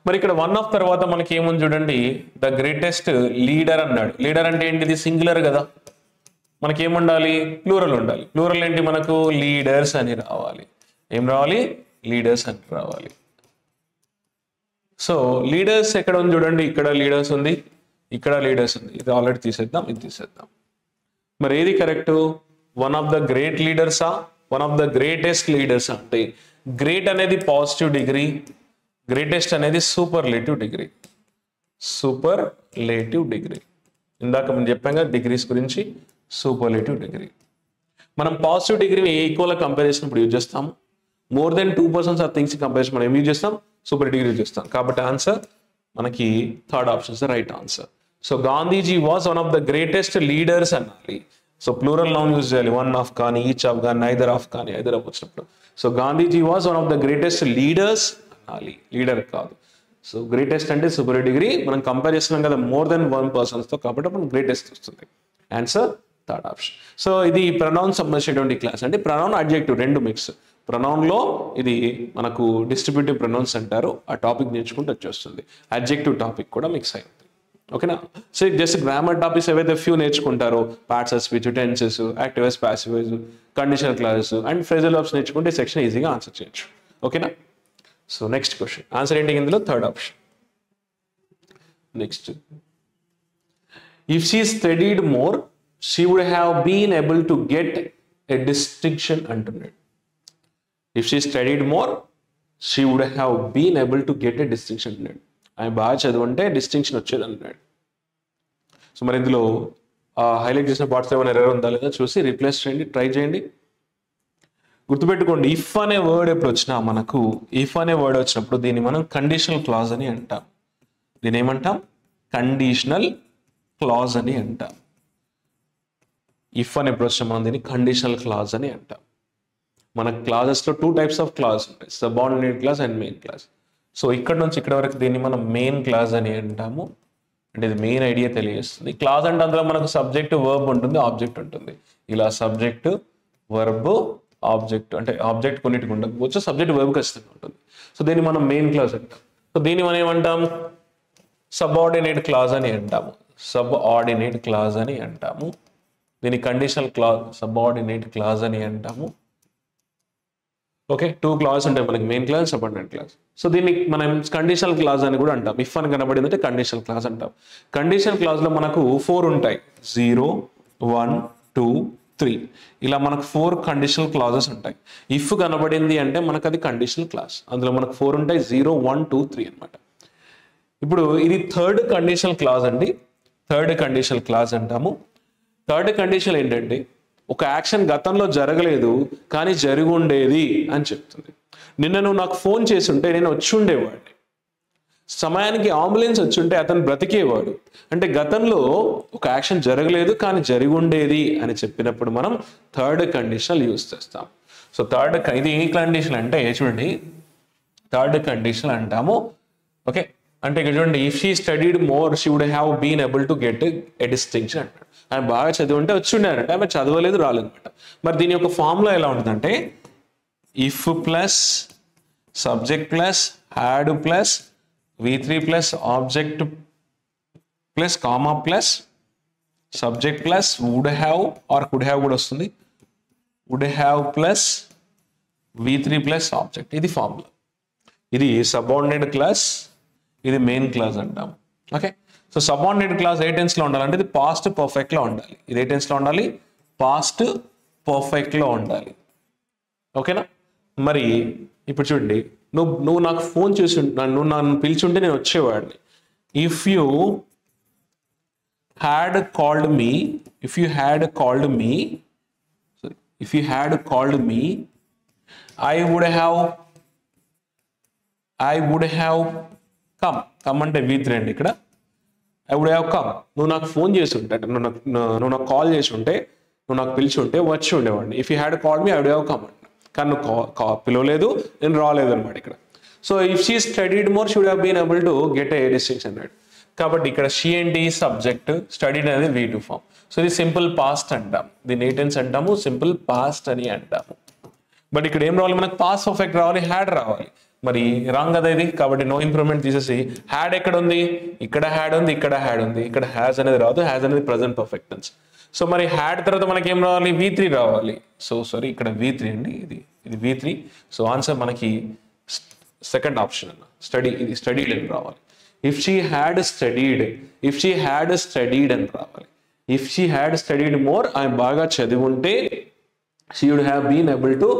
మరి ఇక్కడ వన్ ఆఫ్ తర్వాత మనకి ఏముంది చూడండి, ద గ్రేటెస్ట్ లీడర్ అన్నాడు. లీడర్ అంటే ఏంటిది? సింగులర్ కదా, మనకి ఏముండాలి? ప్లూరల్ ఉండాలి. ప్లూరల్ ఏంటి? మనకు లీడర్స్ అని రావాలి. ఏం రావాలి? లీడర్స్ అని రావాలి. సో లీడర్స్ ఎక్కడ ఉంది చూడండి, ఇక్కడ లీడర్స్ ఉంది, ఇక్కడ లీడర్స్ ఉంది. ఇది ఆల్రెడీ తీసేద్దాం, ఇది తీసేద్దాం. మరి ఏది correct? One of the great లీడర్సా, one of the greatest leaders? అంటే గ్రేట్ అనేది పాజిటివ్ డిగ్రీ, గ్రేటెస్ట్ అనేది సూపర్లేటివ్ డిగ్రీ. సూపర్లేటివ్ డిగ్రీ ఇందాక మనం చెప్పాం కదా డిగ్రీస్ గురించి. సూపర్లేటివ్ డిగ్రీ మనం పాజిటివ్ డిగ్రీని ఈక్వల్ కంపేర్ చేసినప్పుడు యూజ్ చేస్తాము. More then 2 persons or things compare మనం ఏం యూజ్ చేస్తాం? సూపర్ డిగ్రీ యూజ్ చేస్తాం. కాబట్టి ఆన్సర్ మనకి third option is the right answer. So Gandhiji was one of the greatest leaders అనాలి. సో ప్లూరల్ నౌన్ యూజ్ చేయాలి, వన్ ఆఫ్ కానీ, ఈచ్ ఆఫ్ కానీ, నైదర్ ఆఫ్ కానీ, ఐదర్ ఆఫ్ వచ్చినప్పుడు. So Gandhiji was one of the greatest leaders అనాలి, leader కాదు. So greatest అంటే super degree, మనం కంపేర్ చేస్తున్నాం కదా మోర్ దెన్ 1 persons తో, కాబట్టి మనం గ్రేటెస్ట్ వస్తుంది. Answer third option. సో ఇది ప్రొనౌన్ సంబంధించినటువంటి క్లాస్. అంటే ప్రొనౌన్ అడ్జెక్టివ్ రెండు మిక్స్. ప్రొనౌన్లో ఇది మనకు డిస్ట్రిబ్యూటివ్ ప్రొనౌన్స్ అంటారు, ఆ టాపిక్ నేర్చుకుంటూ వచ్చేస్తుంది. అడ్జెక్టివ్ టాపిక్ కూడా మిక్స్ అయి ఉంది. ఓకేనా? సో జస్ట్ గ్రామర్ టాపిక్స్ ఏవైతే ఫ్యూ నేర్చుకుంటారో, parts of speech, tenses, actives, passives, conditional clauses and phrasal verbs నేర్చుకుంటే సెక్షన్ ఈజీగా ఆన్సర్ చేయొచ్చు. ఓకేనా? సో నెక్స్ట్ క్వశ్చన్ ఆన్సర్ ఏంటి ఇందులో? Third option. Next, if she studied more she would have been able to get a distinction అంటున్నాడు. If she studied more she would have been able to get a distinction అంటున్నాడు. ఆయన బాగా చదువుంటే distinction వచ్చేది అంటున్నాడు. So మరి ఇందులో highlight చేసిన parts ఏమైనా ఎర్రర్ ఉందా లేదా చూసి రీప్లేస్ చేయండి, ట్రై చేయండి. గుర్తుపెట్టుకోండి, ఇఫ్ అనే వర్డ్ ఎప్పుడు వచ్చినా మనకు, ఇఫ్ అనే వర్డ్ వచ్చినప్పుడు దీన్ని మనం కండిషనల్ క్లాజ్ అని అంటాం. దీన్ని ఏమంటాం? కండిషనల్ క్లాజ్ అని అంటాం. ఇఫ్ అని ఎప్పుడు వచ్చినా మనం దీన్ని కండిషనల్ క్లాజ్ అని అంటాం. మన క్లాజెస్లో 2 types ఆఫ్ క్లాజ్ ఉంటాయి, subordinate clause and main clause. So ఇక్కడ నుంచి ఇక్కడ వరకు దీన్ని మనం మెయిన్ క్లాజ్ అని అంటాము. అంటే ఇది మెయిన్ ఐడియా తెలియజేస్తుంది. క్లాజ్ అంటే అందులో మనకు సబ్జెక్ట్, వర్బ్ ఉంటుంది, ఆబ్జెక్ట్ ఉంటుంది. ఇలా సబ్జెక్ట్, వర్బ్, ఆబ్జెక్ట్, అంటే ఆబ్జెక్ట్ కొన్నిటికి ఉండకపోవచ్చు, సబ్జెక్ట్ వర్బ్ ఖచ్చితంగా ఉంటుంది. సో దీన్ని మనం మెయిన్ క్లాజ్ అంటాం. సో దీన్ని మనం ఏమంటాం? సబార్డినేట్ క్లాజ్ అని అంటాము. సబార్డినేట్ క్లాజ్ అని అంటాము. దీన్ని కండిషనల్ క్లాజ్, సబార్డినేట్ క్లాజ్ అని అంటాము. ఓకే, 2 క్లాజెస్ ఉంటాయి మనకి, main clause, subordinate clause. So దీన్ని మనం కండిషనల్ క్లాజ్ అని కూడా అంటాం. ఇఫ్ అని కనబడింది అంటే కండిషనల్ క్లాజ్ అంటాం. కండిషనల్ క్లాజ్లో మనకు 4 ఉంటాయి, 0, 1, 2, 3 ఇలా మనకు 4 కండిషనల్ క్లాజెస్ ఉంటాయి. ఇఫ్ కనబడింది అంటే మనకు అది కండిషనల్ క్లాజ్. అందులో మనకు 4 ఉంటాయి, 0, 1, 2, 3 అనమాట. ఇప్పుడు ఇది థర్డ్ కండిషనల్ క్లాజ్ అండి. థర్డ్ కండిషనల్ క్లాజ్ అంటాము. థర్డ్ కండిషన్ ఏంటంటే ఒక యాక్షన్ గతంలో జరగలేదు కానీ జరిగి ఉండేది అని చెప్తుంది. నిన్న నువ్వు నాకు ఫోన్ చేసి ఉంటే నేను వచ్చి ఉండేవాడిని, సమయానికి అంబులెన్స్ వచ్చి ఉంటే అతను బ్రతికేవాడు. అంటే గతంలో ఒక యాక్షన్ జరగలేదు కానీ జరిగి ఉండేది అని చెప్పినప్పుడు మనం థర్డ్ కండిషనల్ యూజ్ చేస్తాం. సో ఇది ఏ కండిషన్ అంటే చూడండి, థర్డ్ కండిషన్ అంటాము. ఓకే, అంటే ఇక్కడ చూడండి, if she studied more she would have been able to get a distinction అంటాడు. ఆయన బాగా చదివి ఉంటే వచ్చి ఉండారంటే ఆమె చదవలేదు, రాలేదన్నమాట. మరి దీని యొక్క ఫార్ములా ఎలా ఉంటుందంటే if plus subject plus had plus V3 plus object plus comma plus subject plus would have or could have కూడా వస్తుంది, would have plus V3 plus object. ఇది ఫార్ములా. ఇది సబార్డినేట్ క్లాస్, ఇది మెయిన్ క్లాస్ అంటాం. Okay, so subordinate clause ఏ టెన్స్లో ఉండాలంటే ఇది పాస్ట్ పర్ఫెక్ట్లో ఉండాలి. ఇది ఏ టెన్స్లో ఉండాలి? పాస్ట్ పర్ఫెక్ట్లో ఉండాలి. ఓకేనా? మరి ఇప్పుడు చూడండి, నువ్వు నాకు ఫోన్ చేసి నువ్వు నన్ను పిలిచుంటే నేను వచ్చేవాడిని. If you had called me, if you had called me, if you had called me I would have come. Come అంటే V3 అండి ఇక్కడ. I would have come. నువ్వు నాకు ఫోన్ చేసి ఉంటే, నువ్వు నాకు కాల్ చేసి ఉంటే, నువ్వు నాకు పిలిచి ఉంటే వచ్చి ఉండేవాడిని. If you had called me I would have come అంట. కానీ నువ్వు పిలవలేదు, నేను రాలేదు అనమాట ఇక్కడ. So if she studied more she would have been able to get a distinction అన్నాడు. కాబట్టి ఇక్కడ షీ అండ్ ఈ సబ్జెక్ట్, స్టడీడ్ అనేది V2 ఫామ్. సో ఇది సింపుల్ పాస్ట్ అంటాం. దీన్ని ఏ టెన్స్ అంటాము? సింపుల్ పాస్ట్ అని అంటాము. బట్ ఇక్కడ ఏం రావాలి మనకు? పాస్ట్ పర్ఫెక్ట్ రావాలి, హ్యాడ్ రావాలి. మరి రాంగ్ కదా ఇది. కాబట్టి నో ఇంప్రూవ్మెంట్ తీసేసి హ్యాడ్ ఎక్కడ ఉంది? ఇక్కడ హ్యాడ్ ఉంది, ఇక్కడ హ్యాడ్ ఉంది, ఇక్కడ హ్యాస్ అనేది రాదు. హ్యాస్ అనేది ప్రజెంట్ పర్ఫెక్ట్ టెన్స్. సో మరి హ్యాడ్ తర్వాత మనకి ఏం రావాలి? V3 రావాలి. సో సారీ, ఇక్కడ V3 అండి, ఇది V3. సో ఆన్సర్ మనకి సెకండ్ ఆప్షన్ అన్న, ఇది స్టడీడ్ అని రావాలి. ఇఫ్ షీ హ్యాడ్ స్టడీడ్ అని రావాలి. If she had studied more, ఆమె బాగా చదివి ఉంటే she would have been able to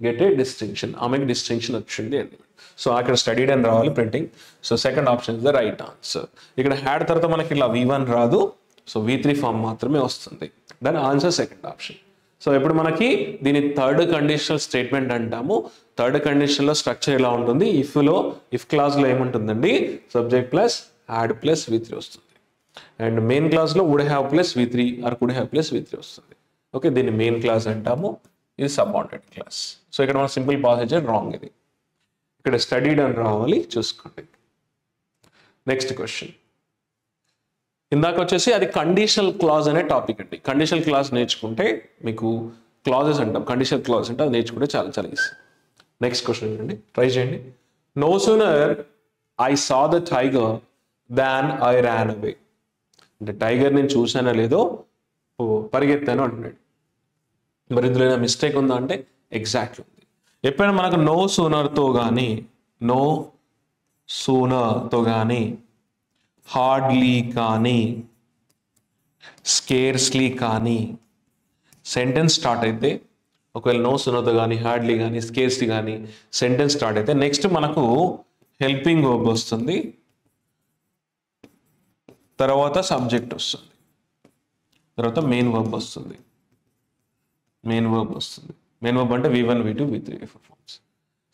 get a distinction, ఆమెకి డిస్టింక్షన్ వచ్చింది అని. సో అక్కడ స్టడీడ్ అని రావాలి printing. So second option is the right answer. ఇక్కడ హ్యాడ్ తర్వాత మనకి ఇలా V1 రాదు, సో V3 ఫామ్ మాత్రమే వస్తుంది. దాని ఆన్సర్ సెకండ్ ఆప్షన్. సో ఇప్పుడు మనకి దీని థర్డ్ కండిషనల్ స్టేట్మెంట్ అంటాము. థర్డ్ కండిషన్లో స్ట్రక్చర్ ఎలా ఉంటుంది? ఇఫ్ క్లాజ్లో ఏముంటుందండి? Subject plus had plus V3 వస్తుంది. అండ్ మెయిన్ క్లాజ్లో would have plus V3 or could have plus V3 వస్తుంది. ఓకే, దీన్ని మెయిన్ క్లాజ్ అంటాము. ఇది సబార్డినేట్ క్లాస్. సో ఇక్కడ మన సింపుల్ పాసేజ్ రాంగ్. ఇది ఇక్కడ స్టడీడ్ అని రావాలి, చూసుకోండి. Next question. ఇందాక వచ్చేసి అది కండిషనల్ క్లాజ్ అనే టాపిక్ అండి. కండిషనల్ క్లాజ్ నేర్చుకుంటే మీకు క్లాజెస్ అంటాం, కండిషనల్ క్లాజ్ అంటే అది నేర్చుకుంటే చాలా చాలా ఈజీ. నెక్స్ట్ క్వశ్చన్ అండి, ట్రై చేయండి. No sooner I saw the tiger than I ran away. అంటే టైగర్ నేను చూసానో లేదో పరిగెత్తాను అంటున్నాడు. మరి ఇందులో ఏదైనా మిస్టేక్ ఉందా అంటే ఎగ్జాక్ట్ ఉంది. ఎప్పుడైనా మనకు నో సూనర్తో కానీ హార్డ్లీ కానీ స్కేర్స్లీ కానీ సెంటెన్స్ స్టార్ట్ అయితే, ఒకవేళ నో సూనర్తో కానీ హార్డ్లీ కానీ స్కేర్స్లీ కానీ సెంటెన్స్ స్టార్ట్ అయితే నెక్స్ట్ మనకు హెల్పింగ్ వర్బ్ వస్తుంది, తర్వాత సబ్జెక్ట్ వస్తుంది, తర్వాత మెయిన్ వర్బ్ వస్తుంది. మెయిన్ వర్బ్ అంటే V1, V2, V3 forms.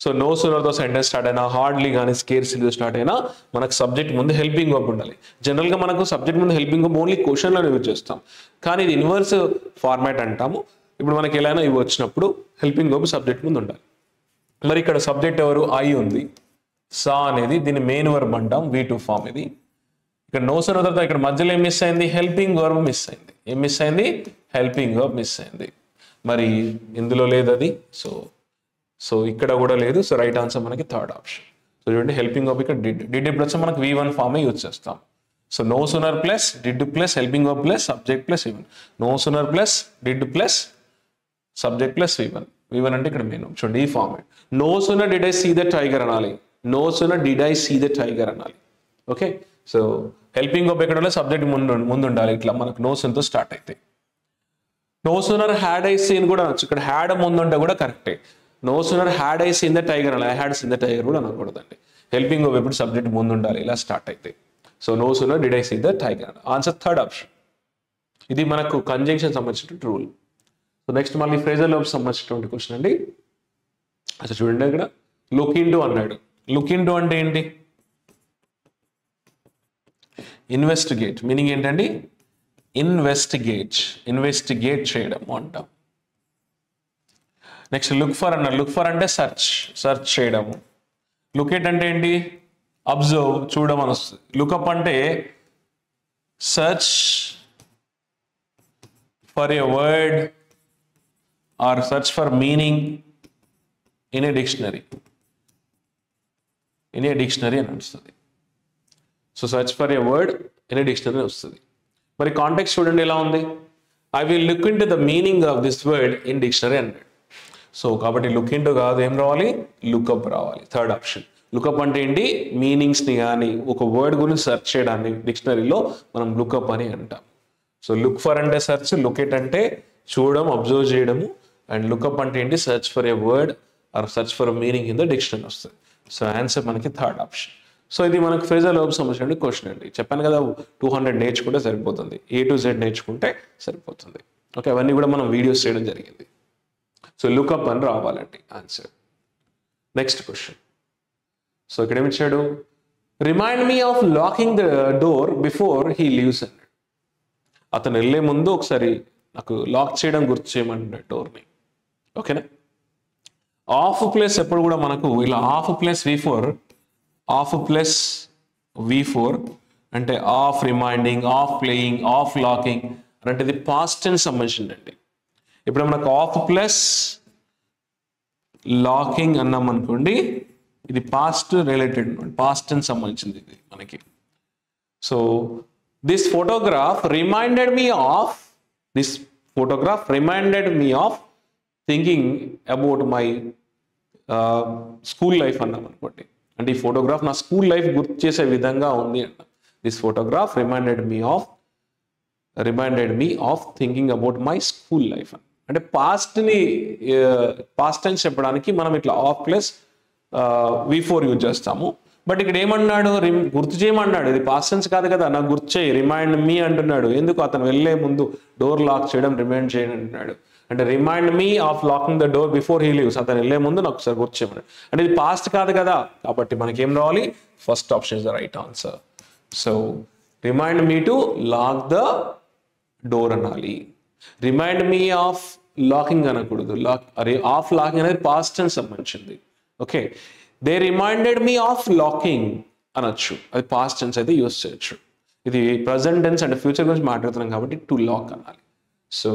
So no సూనర్తో సెంటెన్స్ స్టార్ట్ అయినా, హార్డ్లీ కానీ స్కేర్స్లీతో స్టార్ట్ అయినా మనకు సబ్జెక్ట్ ముందు హెల్పింగ్ వర్బ్ ఉండాలి. జనరల్గా మనకు సబ్జెక్ట్ ముందు హెల్పింగ్ వర్బ్ ఓన్లీ క్వశ్చన్లో యూజ్ చేస్తాం, కానీ ఇది ఇన్వర్స్ ఫార్మాట్ అంటాము. ఇప్పుడు మనకి ఎలా అయినా ఇవి వచ్చినప్పుడు హెల్పింగ్ వర్బ్ సబ్జెక్ట్ ముందు ఉండాలి. మరి ఇక్కడ సబ్జెక్ట్ ఎవరు? ఐ ఉంది. సా అనేది దీన్ని మెయిన్ వర్బ్ అంటాం, V2 ఫామ్ ఇది. ఇక్కడ నో సూనర్ తర్వాత ఇక్కడ మధ్యలో ఏం మిస్ అయింది? హెల్పింగ్ వర్బ్ మిస్ అయింది. ఏం మిస్ అయింది? హెల్పింగ్ వర్బ్ మిస్ అయింది. మరి ఇందులో లేదు అది. సో ఇక్కడ కూడా లేదు. సో రైట్ ఆన్సర్ మనకి థర్డ్ ఆప్షన్. సో చూడండి, హెల్పింగ్ వర్బ్ ఇక్కడ డిడ్ ఎప్పుడు వచ్చా మనకి V1 ఫామే యూజ్ చేస్తాం. So no sooner plus did plus helping verb plus subject plus V1. No sooner plus did plus subject plus V1. V1 అంటే ఇక్కడ మెయిన్ చూడండి ఈ format. No sooner did I see the tiger అనాలి, no sooner did I see the tiger అనాలి. Okay, so helping verb ఎక్కడ ఉండాలి, subject ముందు ఉండాలి. ఇట్లా మనకు నో సూన్తో స్టార్ట్ అవుతాయి. No sooner had I seen కూడా అనొచ్చు, ఇక్కడ హ్యాడ్ ముందుంటే కూడా కరెక్టే. No sooner had I seen the tiger అనాలి, I had seen the tiger కూడా అనకూడదండి. హెల్పింగ్ వర్బ్ ఎప్పుడు సబ్జెక్ట్ ముందు ఉండాలి, ఇలా స్టార్ట్ అవుతాయి. So no sooner did I see the tiger. Answer third option. ఇది మనకు కంజంక్షన్ సంబంధించిన రూల్. సో నెక్స్ట్ మళ్ళీ ఫ్రేజల్ వర్బ్ సంబంధించినటువంటి క్వశ్చన్ అండి. అసలు చూడండి ఇక్కడ లుక్ ఇంటూ అన్నాడు. లుక్ ఇంటూ అంటే ఏంటి, ఇన్వెస్టిగేట్. మీనింగ్ ఏంటండి, ఇన్వెస్టిగేట్ చేయడం అంటాం. నెక్స్ట్ లుక్ ఫర్ అన్నారు. లుక్ ఫర్ అంటే సెర్చ్ చేయడము. లుకేట్ అంటే ఏంటి, అబ్జర్వ్ చూడడం అని వస్తుంది. లుకప్ అంటే search for a word or search for meaning in a dictionary అని వస్తుంది. So search for a word in a dictionary వస్తుంది. మరి కాంటెక్స్ట్ చూడండి ఎలా ఉంది, I will look in to the meaning of this word in dictionary అన్నాడు. So కాబట్టి look in to కాదు, ఏం రావాలి, లుకప్ రావాలి. Third option. లుకప్ అంటే ఏంటి, మీనింగ్స్ని కానీ ఒక వర్డ్ గురించి సెర్చ్ చేయడాన్ని డిక్షనరీలో మనం లుకప్ అని అంటాం. సో లుక్ ఫర్ అంటే సెర్చ్, లుకేట్ అంటే చూడడం అబ్జర్వ్ చేయడము, అండ్ లుకప్ అంటే ఏంటి, search for a word or search for meaning in the dictionary వస్తుంది. సో ఆన్సర్ మనకి థర్డ్ ఆప్షన్. సో ఇది మనకు ఫ్రేజల్ వర్బ్ సంబంధించిన క్వశ్చన్ అండి. చెప్పాను కదా 200 నేర్చుకుంటే సరిపోతుంది, A to Z నేర్చుకుంటే సరిపోతుంది. ఓకే, అవన్నీ కూడా మనం వీడియోస్ చేయడం జరిగింది. సో లుకప్ అని రావాలండి ఆన్సర్. Next question. సో ఇక్కడ ఏమి ఇచ్చాడు, remind me of locking the door before he leaves అన్నాడు. అతను వెళ్ళే ముందు ఒకసారి నాకు లాక్ చేయడం గుర్తు చేయమంటున్నాడు డోర్ని. ఓకేనా, ఆఫ్ ప్లస్ ఎప్పుడు కూడా మనకు ఇలా ఆఫ్ ప్లస్ V4 అంటే of reminding, of playing, of locking అంటే ఇది పాస్ట్ టెన్స్ సంబంధించిందండి. ఇప్పుడు మనకు ఆఫ్ ప్లస్ లాకింగ్ అన్నాం అనుకోండి, ఇది పాస్ట్ రిలేటెడ్, పాస్ట్ టెన్స్ సంబంధించింది ఇది మనకి. So this photograph reminded me of thinking about my school life అన్నాం అనుకోండి. అంటే ఈ ఫోటోగ్రాఫ్ నా స్కూల్ లైఫ్ గుర్తు చేసే విధంగా ఉంది అన్న. This photograph reminded me of thinking about my school life అని. అంటే పాస్ట్ టెన్స్ చెప్పడానికి మనం ఇట్లా ఆఫ్ ప్లస్ V4 యూజ్ చేస్తాము. బట్ ఇక్కడ ఏమన్నాడు, గుర్తు చేయమన్నాడు. ఇది పాస్ట్ టెన్స్ కాదు కదా, నాకు గుర్తు చేయి, రిమైండ్ మీ అంటున్నాడు. ఎందుకు, అతను వెళ్ళే ముందు డోర్ లాక్ చేయడం, రిమైండ్ చేయడం అంటున్నాడు. అంటే remind me of locking the door before he leaves, అతను వెళ్ళే ముందు నాకు ఒకసారి గుర్తు చేయమన్నాడు. అంటే ఇది పాస్ట్ కాదు కదా, కాబట్టి మనకి ఏం రావాలి, first option is the right answer. So remind me to lock the door అనాలి. రిమైండ్ మీ ఆఫ్ లాకింగ్ అనకూడదు. ఆఫ్ లాకింగ్ అనేది పాస్ట్ టెన్స్ సంబంధించింది. Okay, they reminded me of locking అనొచ్చు, అది పాస్ట్ టెన్స్ అయితే యూస్ చేయొచ్చు. ఇది ప్రజెంట్ టెన్స్ అండ్ ఫ్యూచర్ గురించి మాట్లాడుతున్నాం కాబట్టి టు లాక్ అనాలి. So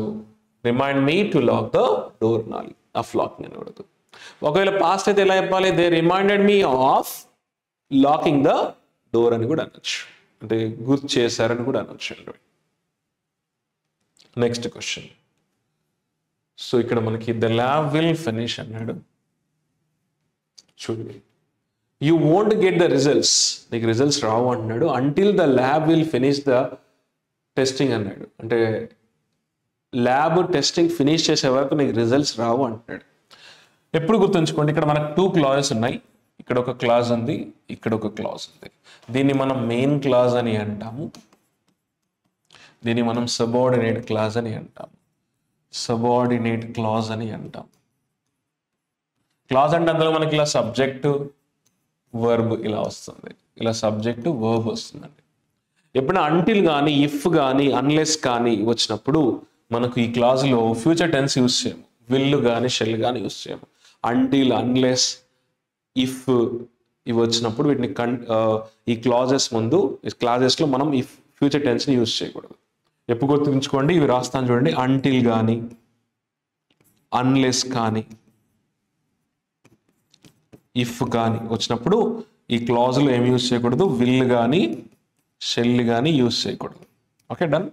remind me to lock the door అనాలి, ఆఫ్ లాకింగ్ అనకూడదు. ఒకవేళ పాస్ట్ అయితే ఎలా చెప్పాలి, they reminded me of locking the door అని కూడా అనొచ్చు, అంటే గుర్తు చేశారని కూడా అనొచ్చు. Next question. సో ఇక్కడ మనకి ద ల్యాబ్ విల్ ఫినిష్ అన్నాడు. చూడండి, you won't get the results, నీకు రిజల్ట్స్ రావు అంటున్నాడు, until the lab will finish the testing అన్నాడు. అంటే ల్యాబ్ టెస్టింగ్ ఫినిష్ చేసే వరకు నీకు రిజల్ట్స్ రావు అంటున్నాడు. ఎప్పుడు గుర్తుంచుకోండి, ఇక్కడ మనకు 2 క్లాజెస్ ఉన్నాయి. ఇక్కడ ఒక క్లాజ్ ఉంది, ఇక్కడ ఒక క్లాజ్ ఉంది. దీన్ని మనం మెయిన్ క్లాజ్ అని అంటాము, దీన్ని మనం సబార్డినేట్ క్లాజ్ అని అంటాము. సబార్డినేట్ క్లాజ్ అని అంటాం. క్లాజ్ అంటే అందులో మనకి ఇలా సబ్జెక్టు వర్బ్ ఇలా వస్తుంది, ఇలా సబ్జెక్టు వర్బ్ వస్తుందండి. ఎప్పుడైనా అంటిల్ కానీ, ఇఫ్ కానీ, అన్లెస్ కానీ వచ్చినప్పుడు మనకు ఈ క్లాజ్లో ఫ్యూచర్ టెన్స్ యూజ్ చేయము, విల్ కానీ షెల్ కానీ యూజ్ చేయము. అంటిల్, అన్లెస్, ఇఫ్ ఇవి వచ్చినప్పుడు వీటిని ఈ క్లాజెస్ ముందు, ఈ క్లాజెస్లో మనం ఈ ఫ్యూచర్ టెన్స్ని యూజ్ చేయకూడదు. ఎప్పుడు గుర్తుంచుకోండి, ఇవి రాస్తాను చూడండి. అంటిల్ కానీ, అన్లెస్ కానీ, ఇఫ్ కానీ వచ్చినప్పుడు ఈ క్లాజ్లో ఏమి యూజ్ చేయకూడదు, విల్ కానీ షెల్ కానీ యూజ్ చేయకూడదు. Okay, done.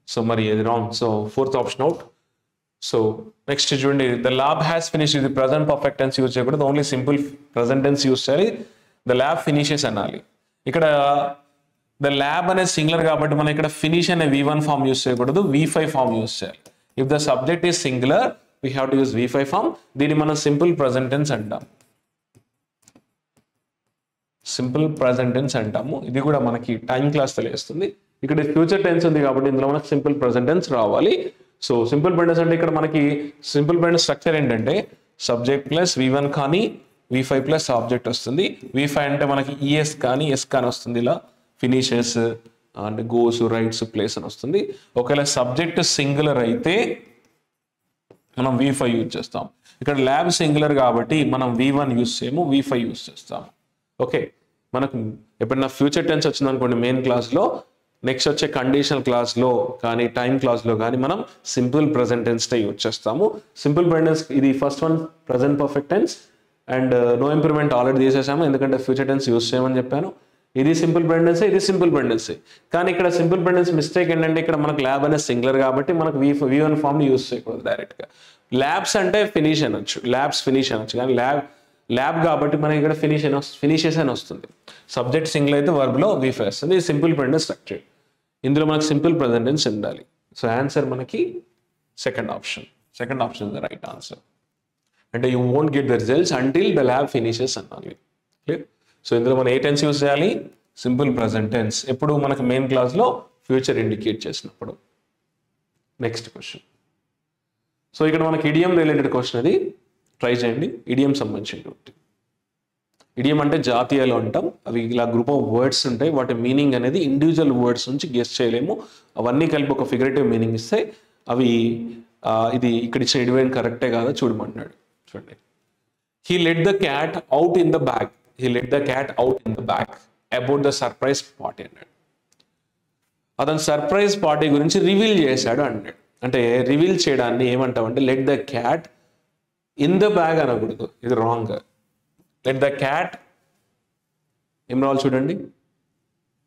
సో మరి ఇది wrong. So fourth option out. So next చూడండి, ద ల్యాబ్ హ్యాస్ ఫినిష్, ఇది ప్రజెంట్ పర్ఫెక్ట్ టెన్స్ యూజ్ చేయకూడదు, only simple present tense use చేయాలి. ద ల్యాబ్ ఫినిషెస్ అనాలి. ఇక్కడ ద ల్యాబ్ అనేది సింగులర్ కాబట్టి మనం ఇక్కడ ఫినిష్ అనే V1 ఫామ్ యూజ్ చేయకూడదు, V5 ఫామ్ యూజ్ చేయాలి. If the subject is singular we have to use V5 form. దీన్ని మనం సింపుల్ ప్రజెంట్ టెన్స్ అంటాం. సింపుల్ ప్రజెంట్ టెన్స్ అంటాము. ఇది కూడా మనకి టైం క్లాస్ తెలియస్తుంది. ఇక్కడ ఫ్యూచర్ టెన్స్ ఉంది కాబట్టి ఇందులో మనకు సింపుల్ ప్రజెంట్ టెన్స్ రావాలి. సో సింపుల్ ప్రజెంట్ టెన్స్ అంటే ఇక్కడ మనకి సింపుల్ ప్రజెంట్ స్ట్రక్చర్ ఏంటంటే సబ్జెక్ట్ ప్లస్ V1 కానీ V5 ప్లస్ ఆబ్జెక్ట్ వస్తుంది. V5 అంటే మనకి ES కానీ S కానీ వస్తుంది. ఇలా finishes and goes, rights, place అని వస్తుంది. ఒకవేళ సబ్జెక్ట్ సింగులర్ అయితే మనం V5 యూజ్ చేస్తాం. ఇక్కడ ల్యాబ్ సింగులర్ కాబట్టి మనం V1 యూజ్ చేయము, V5 యూజ్ చేస్తాం. ఓకే, మనకు ఎప్పుడైనా ఫ్యూచర్ టెన్స్ వచ్చింది అనుకోండి మెయిన్ క్లాస్లో, నెక్స్ట్ వచ్చే కండిషనల్ క్లాస్లో కానీ టైం క్లాస్లో కానీ మనం సింపుల్ ప్రజెంట్ టెన్స్ యూజ్ చేస్తాము. సింపుల్ ప్రజెంట్ టెన్స్ ఇది first one present perfect tense and no improvement already తీసేసాము ఎందుకంటే ఫ్యూచర్ టెన్స్ యూజ్ చేయమని చెప్పాను. ఇది సింపుల్ ప్రజెంట్ టెన్స్, ఇది సింపుల్ ప్రజెంట్ టెన్స్. కానీ ఇక్కడ సింపుల్ ప్రజెంట్ టెన్స్ మిస్టేక్ ఏంటంటే ఇక్కడ మనకు ల్యాబ్ అనేది సింగులర్ కాబట్టి మనకు V1 ఫామ్ని యూజ్ చేయకూడదు డైరెక్ట్గా. ల్యాబ్స్ అంటే ఫినిష్ అనొచ్చు, ల్యాబ్స్ ఫినిష్ అనొచ్చు, కానీ ల్యాబ్ కాబట్టి మనకి ఇక్కడ ఫినిషెస్ అని వస్తుంది. సబ్జెక్ట్ సింగిల్ అయితే వర్బ్లో V5 వస్తుంది. ఇది సింపుల్ ప్రజెంట్ టెన్స్ స్ట్రక్చర్. ఇందులో మనకు సింపుల్ ప్రజెంట్ టెన్స్ ఉండాలి. సో ఆన్సర్ మనకి second option is the right answer. అంటే you won't get the results until the lab finishes అనాలి. క్లియర్? సో ఇందులో మనం ఏ టెన్స్ యూజ్ చేయాలి? Simple present tense. ఎప్పుడు మనకు మెయిన్ క్లాస్లో ఫ్యూచర్ ఇండికేట్ చేసినప్పుడు. Next question. సో ఇక్కడ మనకి ఇడియం రిలేటెడ్ క్వశ్చన్ అది ట్రై చేయండి. ఇడియం సంబంధించినటువంటి. ఇడియం అంటే జాతీయాలు అంటాం. అవి ఇలా గ్రూప్ ఆఫ్ వర్డ్స్ ఉంటాయి. వాటి మీనింగ్ అనేది ఇండివిజువల్ వర్డ్స్ నుంచి గెస్ చేయలేము. అవన్నీ కలిపి ఒక ఫిగరేటివ్ మీనింగ్ ఇస్తాయి. అవి ఇది ఇక్కడ ఇచ్చిన ఇడియం కరెక్టే కాదా చూడమంటున్నాడు. చూడండి, he let the cat out in the bag. He let the cat out in the bag about the surprise party అన్నాడు. అతను సర్ప్రైజ్ పార్టీ గురించి రివీల్ చేశాడు అన్నాడు. అంటే రివీల్ చేయడాన్ని ఏమంటామంటే let the cat in the bag అనకూడదు, ఇది రాంగ్. లెట్ ద క్యాట్ ఏం రావాలి చూడండి,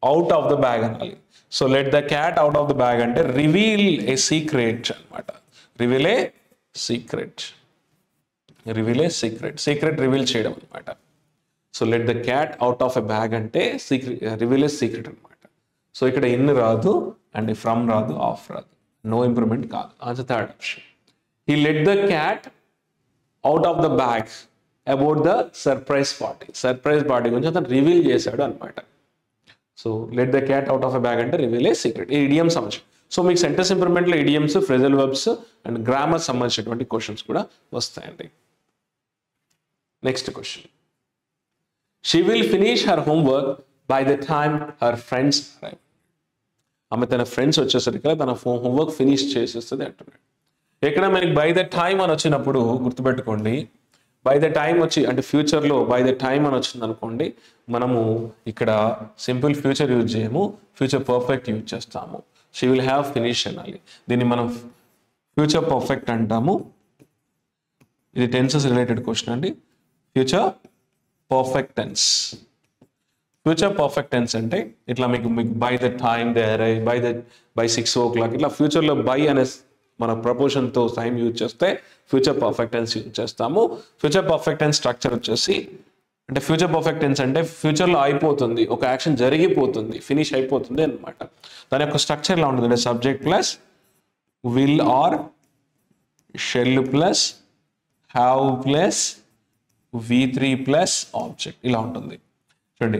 అవుట్ ఆఫ్ ద బ్యాగ్ అనాలి. So let the cat out of the bag అంటే రివీల్ ఏ సీక్రెట్ అనమాట. Reveal a secret, secret reveal చేయడం అనమాట. So let the cat out of a bag అంటే reveal a secret అనమాట. So ఇక్కడ in రాదు and from రాదు, of రాదు, నో ఇంప్రూవ్మెంట్ కాదు. Answer third option. He let the cat out of the bag about the surprise party గురించి అతను reveal చేశాడు అనమాట. So let the cat out of a bag అంటే రివీల్ ఏ సీక్రెట్. ఈ idiom సంబంధించి. So మీకు sentence ఇంప్రూవ్మెంట్లో idioms, phrasal verbs and grammar సంబంధించినటువంటి క్వశ్చన్స్ కూడా వస్తాయండి. Next question. She will finish her homework by the time her friends arrive. ఆమె తన ఫ్రెండ్స్ వచ్చేసరికి తన హోంవర్క్ ఫినిష్ చేసేస్తుంది అంటున్నాడు. ఎక్కడ మనకి బై ద టైమ్ అని వచ్చినప్పుడు గుర్తుపెట్టుకోండి, బై ద టైమ్ వచ్చి అంటే ఫ్యూచర్లో బై ద టైమ్ అని వచ్చింది అనుకోండి, మనము ఇక్కడ సింపుల్ ఫ్యూచర్ యూజ్ చేయము, ఫ్యూచర్ పర్ఫెక్ట్ యూజ్ చేస్తాము. షీ విల్ హ్యావ్ ఫినిష్ అనాలి. దీన్ని మనం ఫ్యూచర్ పర్ఫెక్ట్ అంటాము. ఇది టెన్సెస్ రిలేటెడ్ క్వశ్చన్ అండి. Future perfect tense. Future perfect tense అంటే ఇట్లా మీకు by the time they arrive, by 6 o'clock ఇట్లా ఫ్యూచర్లో బై అనే మన ప్రపోజన్తో టైం యూజ్ చేస్తే ఫ్యూచర్ పర్ఫెక్ట్ టెన్స్ యూజ్ చేస్తాము. ఫ్యూచర్ పర్ఫెక్ట్ టెన్స్ స్ట్రక్చర్ వచ్చేసి అంటే ఫ్యూచర్ పర్ఫెక్ట్ టెన్స్ అంటే ఫ్యూచర్లో అయిపోతుంది, ఒక యాక్షన్ జరిగిపోతుంది, ఫినిష్ అయిపోతుంది అనమాట. దాని యొక్క స్ట్రక్చర్ ఎలా ఉంటుంది అంటే subject plus will or shall plus have plus V3 plus object ఇలా ఉంటుంది. చూడండి,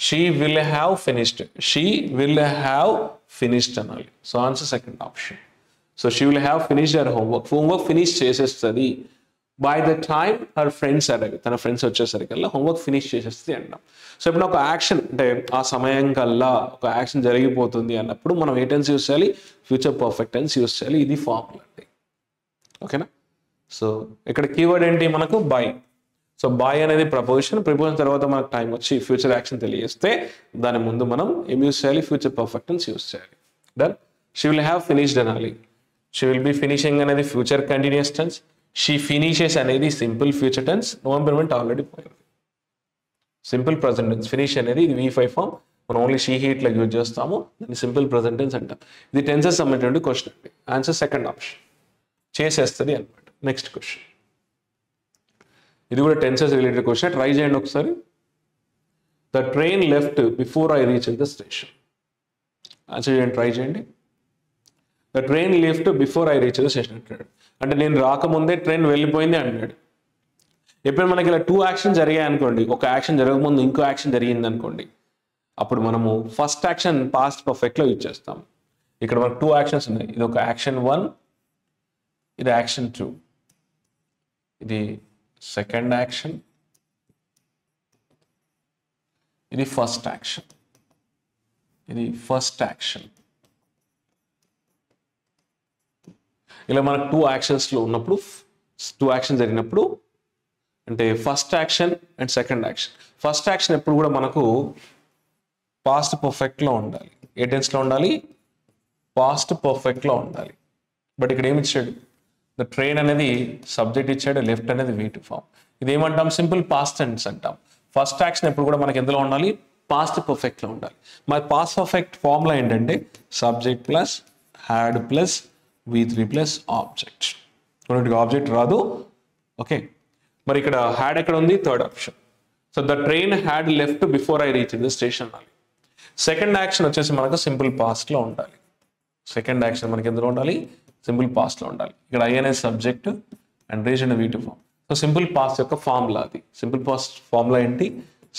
she will have finished, she will have finished అనాలి. So answer second option. So she will have finished her homework finish చేసేస్తుంది by the time her friends arrive. తన friends వచ్చేసరికల్లా homework finish చేసేస్తుంది అంటాం. So ఇప్పుడు ఒక యాక్షన్ అంటే ఆ సమయం కల్లా ఒక యాక్షన్ జరిగిపోతుంది అన్నప్పుడు మనం ఏ టెన్స్ యూస్ చేయాలి? ఫ్యూచర్ పర్ఫెక్ట్ టెన్స్ యూస్ చేయాలి. ఇది ఫార్ములా అండి. ఓకేనా? సో ఇక్కడ కీవర్డ్ ఏంటి మనకు? బై. సో బై అనేది ప్రపోజిషన్ తర్వాత మనకు టైం వచ్చి ఫ్యూచర్ యాక్షన్ తెలియజేస్తే దాని ముందు మనం ఏం యూస్ చేయాలి? ఫ్యూచర్ పర్ఫెక్ట్ టెన్స్ యూస్ చేయాలి. Done. She will have finished అనాలి. షీ విల్ బి ఫినిషింగ్ అనేది future continuous tense. She finishes అనేది simple future tense. No improvement already పోయింది. Simple present tense. ఫినిష్ అనేది ఇది V5 ఫామ్. మనం only she he ఇట్లా use చేస్తాము, దాన్ని సింపుల్ ప్రెజెంట్ టెన్స్ అంటాం. ఇది టెన్సెస్ సంబంధించిన క్వశ్చన్ అండి. ఆన్సర్ సెకండ్ ఆప్షన్, చేసేస్తుంది అనమాట. నెక్స్ట్ క్వశ్చన్, ఇది కూడా టెన్సెస్ రిలేటెడ్ క్వశ్చన్, ట్రై చేయండి ఒకసారి. The train left before I reach the station. Answer చేయండి, ట్రై చేయండి. The train left before I reach the station అంటాడు. అంటే నేను రాకముందే ట్రైన్ వెళ్ళిపోయింది అంటాడు. ఎప్పుడైనా మనకి ఇలా 2 యాక్షన్ జరిగాయి అనుకోండి, ఒక యాక్షన్ జరగకముందు ఇంకో యాక్షన్ జరిగింది అనుకోండి, అప్పుడు మనము ఫస్ట్ యాక్షన్ పాస్ట్ పర్ఫెక్ట్లో యూజ్ చేస్తాం. ఇక్కడ మనకు 2 యాక్షన్స్ ఉన్నాయి. ఇది ఒక యాక్షన్ 1, ఇది యాక్షన్ 2, ఇది సెకండ్ యాక్షన్, ఇది ఫస్ట్ యాక్షన్, ఇది ఫస్ట్ యాక్షన్. ఇలా మనకు 2 యాక్షన్స్లో ఉన్నప్పుడు, 2 యాక్షన్ జరిగినప్పుడు అంటే first action and second action. First action ఎప్పుడు కూడా మనకు పాస్ట్ పర్ఫెక్ట్లో ఉండాలి. ఏ టెన్స్లో ఉండాలి? పాస్ట్ పర్ఫెక్ట్లో ఉండాలి. బట్ ఇక్కడ ఏమి ఇచ్చాడు? ద ట్రైన్ అనేది సబ్జెక్ట్ ఇచ్చాడు, లెఫ్ట్ అనేది V2 ఫామ్. ఇది ఏమంటాం? సింపుల్ పాస్ట్ టెన్స్ అంటాం. ఫస్ట్ యాక్షన్ ఎప్పుడు కూడా మనకి ఎందులో ఉండాలి? పాస్ట్ పర్ఫెక్ట్లో ఉండాలి. మరి పాస్ట్ పర్ఫెక్ట్ ఫార్ములా ఏంటంటే subject plus had plus V3 plus object. కొన్నిటికి ఆబ్జెక్ట్ రాదు. ఓకే, మరి ఇక్కడ హ్యాడ్ ఎక్కడ ఉంది? Third option. So the train had left before I reach the station అనాలి. సెకండ్ యాక్షన్ వచ్చేసి మనకు సింపుల్ పాస్ట్లో ఉండాలి. సెకండ్ యాక్షన్ మనకి ఎందులో ఉండాలి? సింపుల్ పాస్ట్లో ఉండాలి. ఇక్కడ ఐ అనేది subject and reach and V2 form. So simple past యొక్క ఫార్ములా అది. సింపుల్ పాస్ట్ ఫార్ములా ఏంటి?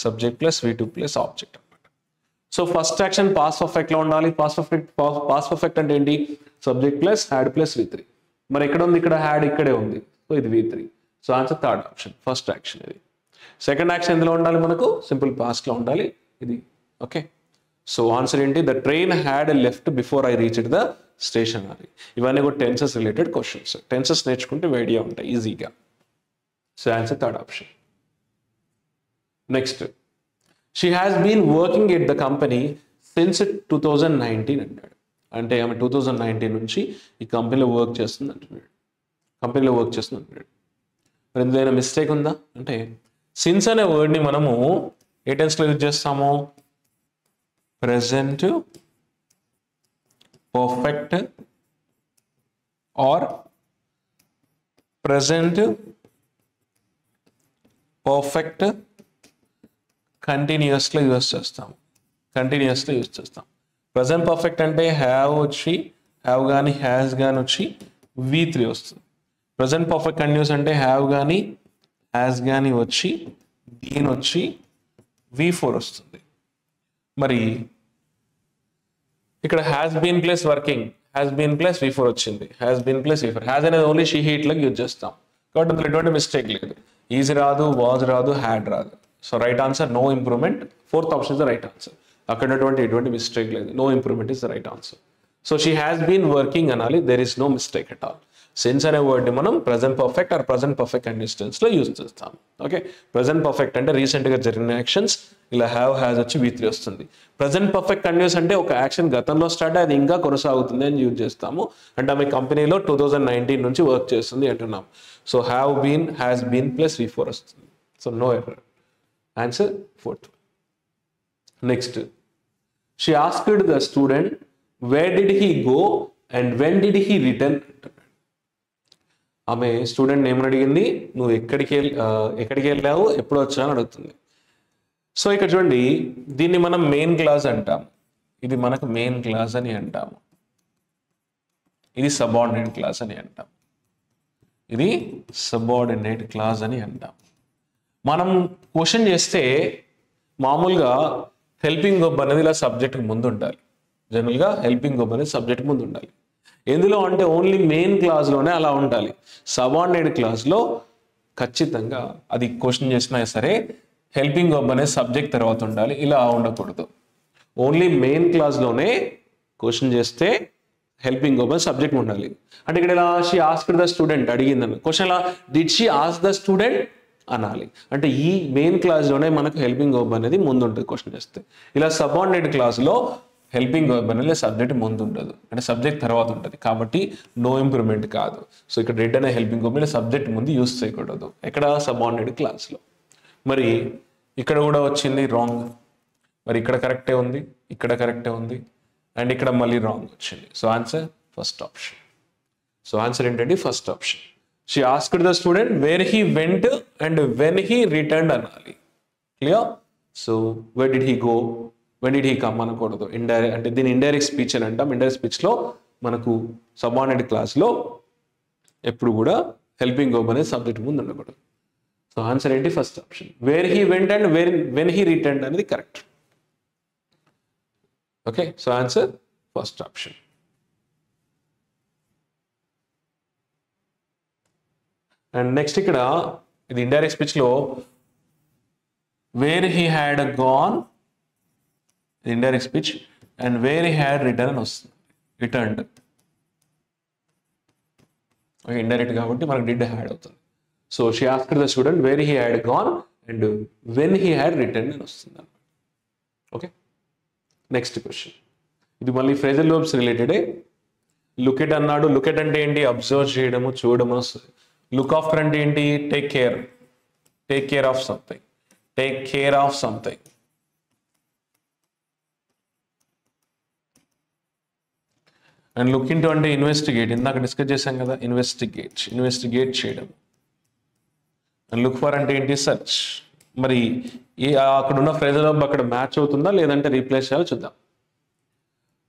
Subject plus V2 plus object అనమాట. సో ఫస్ట్ యాక్షన్ పాస్ట్ పర్ఫెక్ట్లో ఉండాలి. పాస్ట్ పర్ఫెక్ట్ అంటే ఏంటి? Subject plus had plus V3. మరి ఎక్కడ ఉంది? ఇక్కడ హ్యాడ్ ఇక్కడే ఉంది. సో ఇది V3. So answer third option, first action ఇది. సెకండ్ యాక్షన్ ఎందులో ఉండాలి? మనకు సింపుల్ పాస్ట్లో ఉండాలి ఇది. ఓకే, సో ఆన్సర్ ఏంటి? The train had left before I reached the station అది. ఇవన్నీ కూడా టెన్సెస్ రిలేటెడ్ క్వశ్చన్స్. టెన్సెస్ నేర్చుకుంటే ఐడియా ఉంటాయి ఈజీగా. So answer third option. Next, she has been working at the company since 2019 అంటాడు. అంటే ఆమె 2019 నుంచి ఈ కంపెనీలో వర్క్ చేస్తుంది అంటున్నాడు. కంపెనీలో వర్క్ చేస్తుంది అంటున్నాడు. మరి ఏదైనా మిస్టేక్ ఉందా అంటే, సిన్స్ అనే వర్డ్ని మనము ఏ టెన్స్లో యూజ్ చేస్తాము? Present perfect or present perfect కంటిన్యూస్లో యూజ్ చేస్తాము. కంటిన్యూస్లో యూజ్ చేస్తాం. ప్రెజెంట్ పర్ఫెక్ట్ అంటే హ్యావ్ వచ్చి, హ్యావ్ కానీ హ్యాస్ కానీ వచ్చి V3 వస్తుంది. ప్రెజెంట్ పర్ఫెక్ట్ కంటిన్యూస్ అంటే హ్యావ్ కానీ హ్యాస్ కానీ వచ్చి దీని వచ్చి V4 వస్తుంది. మరి ఇక్కడ has been plus working, has been plus V4 వచ్చింది. Has been plus V4. Has అనేది ఓన్లీ షీ హీట్లకు యూజ్ చేస్తాం కాబట్టి అందులో ఎటువంటి మిస్టేక్ లేదు. ఈజీ రాదు, వాజ్ రాదు, హ్యాడ్ రాదు. So right answer no improvement. Fourth option is the right answer. అక్కడ ఎటువంటి మిస్టేక్ లేదు. No improvement is the right answer. So she has been working అనాలి. There is no mistake at all. Since అనే వర్డ్ని మనం present perfect or present perfect కండిషన్స్లో use చేస్తాం. Okay, present perfect అంటే రీసెంట్గా జరిగిన యాక్షన్స్. ఇలా హ్యావ్ హ్యాస్ వచ్చి V3 వస్తుంది. ప్రెజెంట్ పర్ఫెక్ట్ కంటిన్యూస్ అంటే ఒక యాక్షన్ గతంలో స్టార్ట్ అది ఇంకా కొనసాగుతుంది అని యూజ్ చేస్తాము. అంటే ఆమె కంపెనీలో 2019 నుంచి వర్క్ చేస్తుంది అంటున్నాం. So have been, has been plus V4 వస్తుంది. So no error. Answer fourth. Next, she asked the student where did he go and when did he return. ఆమె స్టూడెంట్ ఏమని అడిగింది? నువ్వు ఎక్కడికి వెళ్ళావు, ఎప్పుడు వచ్చావు అని అడుగుతుంది. సో ఇక్కడ చూడండి, దీన్ని మనం మెయిన్ క్లాస్ అంటాం. ఇది మనకు మెయిన్ క్లాస్ అని అంటాము. ఇది సబార్డినేట్ క్లాస్ అని అంటాం. ఇది సబార్డినేట్ క్లాస్ అని అంటాం. మనం క్వశ్చన్ చేస్తే మామూలుగా హెల్పింగ్ వర్బ్ అనేది ఇలా సబ్జెక్ట్కి ముందు ఉండాలి. జనరల్గా హెల్పింగ్ వర్బ్ అనేది సబ్జెక్ట్ ముందు ఉండాలి. ఎందులో అంటే ఓన్లీ మెయిన్ క్లాస్లోనే అలా ఉండాలి. సబార్డినేట్ క్లాస్లో ఖచ్చితంగా అది క్వశ్చన్ చేసినా సరే హెల్పింగ్ వర్బ్ అనేది సబ్జెక్ట్ తర్వాత ఉండాలి. ఇలా ఉండకూడదు. ఓన్లీ మెయిన్ క్లాస్లోనే క్వశ్చన్ చేస్తే హెల్పింగ్ వర్బ్ సబ్జెక్ట్ ఉండాలి. అంటే ఇక్కడ ఇలా షీ ఆస్క్డ్ ద స్టూడెంట్ అడిగిందని క్వశ్చన్ ఇలా did she ask the student అనాలి. అంటే ఈ మెయిన్ క్లాస్లోనే మనకు హెల్పింగ్ వర్బ్ అనేది ముందు ఉంటుంది క్వశ్చన్ చేస్తే. ఇలా సబార్డినేట్ క్లాస్లో హెల్పింగ్ వర్బ్ అనేది సబ్జెక్ట్ ముందు ఉండదు, అంటే సబ్జెక్ట్ తర్వాత ఉంటుంది. కాబట్టి నో ఇంప్రూవ్మెంట్ కాదు. సో ఇక్కడ రెడ్ అనే హెల్పింగ్ వర్బ్ సబ్జెక్ట్ ముందు యూజ్ చేయకూడదు ఎక్కడ? సబార్డినేట్ క్లాస్లో. మరి ఇక్కడ కూడా వచ్చింది రాంగ్. మరి ఇక్కడ కరెక్టే ఉంది, ఇక్కడ కరెక్టే ఉంది, అండ్ ఇక్కడ మళ్ళీ రాంగ్ వచ్చింది. So answer first option. So answer ఏంటంటే first option. She asked the student where he went and when he returned అనాలి. Clear? So where did he go, when did he come అనకూడదు. Indirect అంటే దీని indirect speech అని అంటాం. Indirect స్పీచ్లో మనకు subordinate క్లాస్లో ఎప్పుడు కూడా హెల్పింగ్ వర్బ్ అనేది సబ్జెక్ట్ ముందు ఉండకూడదు. సో ఆన్సర్ ఏంటి first option. Where he went and when he returned అనేది correct. Okay, so answer first option. And next ఇక్కడ ఇది ఇండైరెక్ట్ స్పీచ్లో where he had gone indirect speech and where he had return అని వస్తుంది, returned. Okay, indirect కాబట్టి మనకు did had అవుతుంది. So she asked the student where he had gone and when he had return అని వస్తుంది అన్నమాట. Okay, next question. ఇది మళ్ళీ ఫ్రేజల్ వర్బ్స్ రిలేటెడే. లుక్ ఎట్ అన్నాడు. లుక్ ఎట్ అంటే ఏంటి? అబ్జర్వ్ చేయడము, చూడడం వస్తుంది. లుక్ ఆఫ్టర్ అంటే ఏంటి? Take care, take care of something, take care of something. And look into అంటే ఇన్వెస్టిగేట్, ఇందాక డిస్కస్ చేశాం కదా, ఇన్వెస్టిగేట్, ఇన్వెస్టిగేట్ చేయడం. అండ్ లుక్ ఫర్ అంటే ఏంటి? సెర్చ్. మరి అక్కడ ఉన్న ఫ్రేజల్ వర్బ్ అక్కడ మ్యాచ్ అవుతుందా లేదంటే రీప్లేస్ చేయాలో చూద్దాం.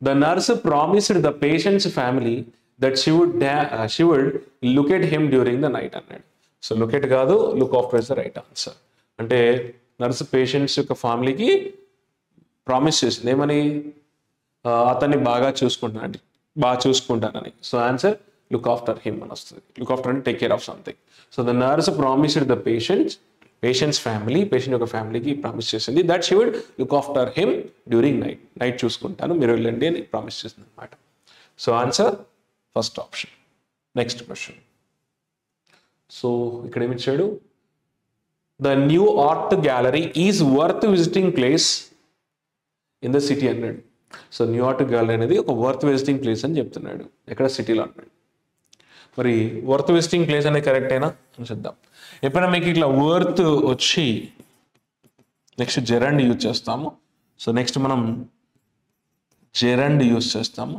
The nurse promised the patient's family that she would look at him during the night అన్నాడు. సో look at కాదు, look after is the right answer. అంటే నర్సు పేషెంట్స్ యొక్క ఫ్యామిలీకి ప్రామిస్ చేసింది ఏమని? అతన్ని బాగా చూసుకుంటానని. So answer look after him అని వస్తుంది. లుక్ ఆఫ్టర్ అంటే take care of something. So the nurse promised the patients family, patient యొక్క ఫ్యామిలీకి ప్రామిస్ చేసింది that she would look after him during night. Night చూసుకుంటాను, మీరు వెళ్ళండి అని ప్రామిస్ చేసింది అనమాట. So answer first option. Next question. So ఇక్కడ ఏమిచ్చాడు? The new art gallery is worth visiting place in the city అన్నాడు. సో న్యూ ఆర్ట్ గ్యాలరీ అనేది ఒక వర్త్ విజిటింగ్ ప్లేస్ అని చెప్తున్నాడు. ఎక్కడ? సిటీలో అన్నాడు. మరి వర్త్ విజిటింగ్ ప్లేస్ అనేది కరెక్టేనా అని చూద్దాం. ఎప్పుడైనా మీకు ఇట్లా వర్త్ వచ్చి నెక్స్ట్ జెరండ్ యూజ్ చేస్తాము. సో నెక్స్ట్ మనం జెరండ్ యూజ్ చేస్తాము.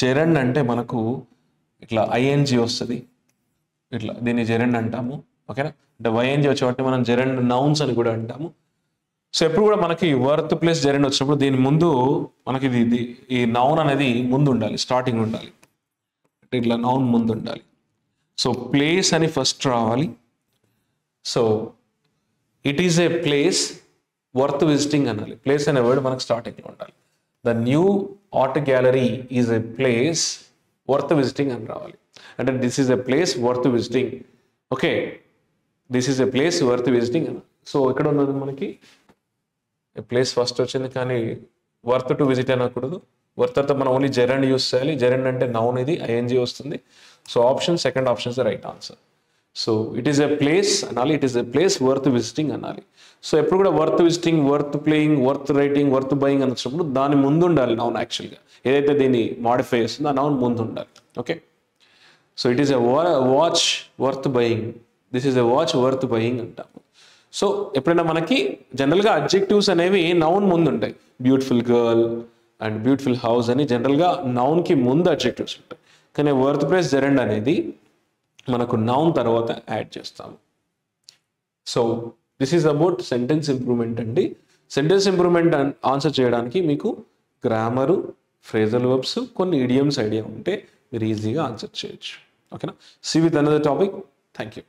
జెరండ్ అంటే మనకు ఇట్లా ఐఎన్జి వస్తుంది, ఇట్లా దీన్ని జెరండ్ అంటాము. ఓకేనా? అంటే వైఎన్జి వచ్చేవాటి మనం జెరండ్ నౌన్స్ అని కూడా అంటాము. సో ఎప్పుడు కూడా మనకి వర్త్ ప్లస్ జెరండ్ వచ్చినప్పుడు దీని ముందు మనకి ఈ నౌన్ అనేది ముందు ఉండాలి, స్టార్టింగ్ ఉండాలి. అంటే ఇట్లా నౌన్ ముందు ఉండాలి. సో ప్లేస్ అని ఫస్ట్ రావాలి. So it is a place worth visiting అనాలి. ప్లేస్ అనే వర్డ్ మనకు స్టార్టింగ్లో ఉండాలి. The new art gallery is a place worth visiting అని రావాలి. అంటే this is a place worth visiting. Okay, this is a place worth visiting అనాలి. So ఇక్కడ ఉన్నది మనకి ప్లేస్ ఫస్ట్ వచ్చింది కానీ వర్త్ టు విజిట్ అనకూడదు. వర్త్ తర్వాత మనం ఓన్లీ జెరండ్ యూస్ చేయాలి. జెరండ్ అంటే నౌన్, ఇది ఐఎన్జి వస్తుంది. So option second option is the right answer. So it is a place అనాలి, it is a place worth visiting అనాలి. సో ఎప్పుడు కూడా worth visiting, worth playing, worth writing, worth buying అని వచ్చినప్పుడు దాని ముందు ఉండాలి నౌన్. యాక్చువల్గా ఏదైతే దీన్ని మాడిఫై చేస్తుందో ఆ నౌన్ ముందు ఉండాలి. Okay, so it is a watch worth buying, this is a watch worth buying అంటాము. సో ఎప్పుడైనా మనకి జనరల్గా అడ్జెక్టివ్స్ అనేవి నౌన్ ముందు ఉంటాయి. Beautiful girl and beautiful house అని జనరల్గా నౌన్కి ముందు అడ్జెక్టివ్స్ ఉంటాయి. కానీ వర్త్ ప్లస్ జెరండ్ అనేది మనకు నౌన్ తర్వాత యాడ్ చేస్తాము. So this is about sentence improvement అండి. సెంటెన్స్ ఇంప్రూవ్మెంట్ ఆన్సర్ చేయడానికి మీకు గ్రామరు, ఫ్రేజల్ వర్బ్స్, కొన్ని ఇడియమ్స్ ఐడియా ఉంటే మీరు ఈజీగా ఆన్సర్ చేయొచ్చు. ఓకేనా? See with another topic. Thank you.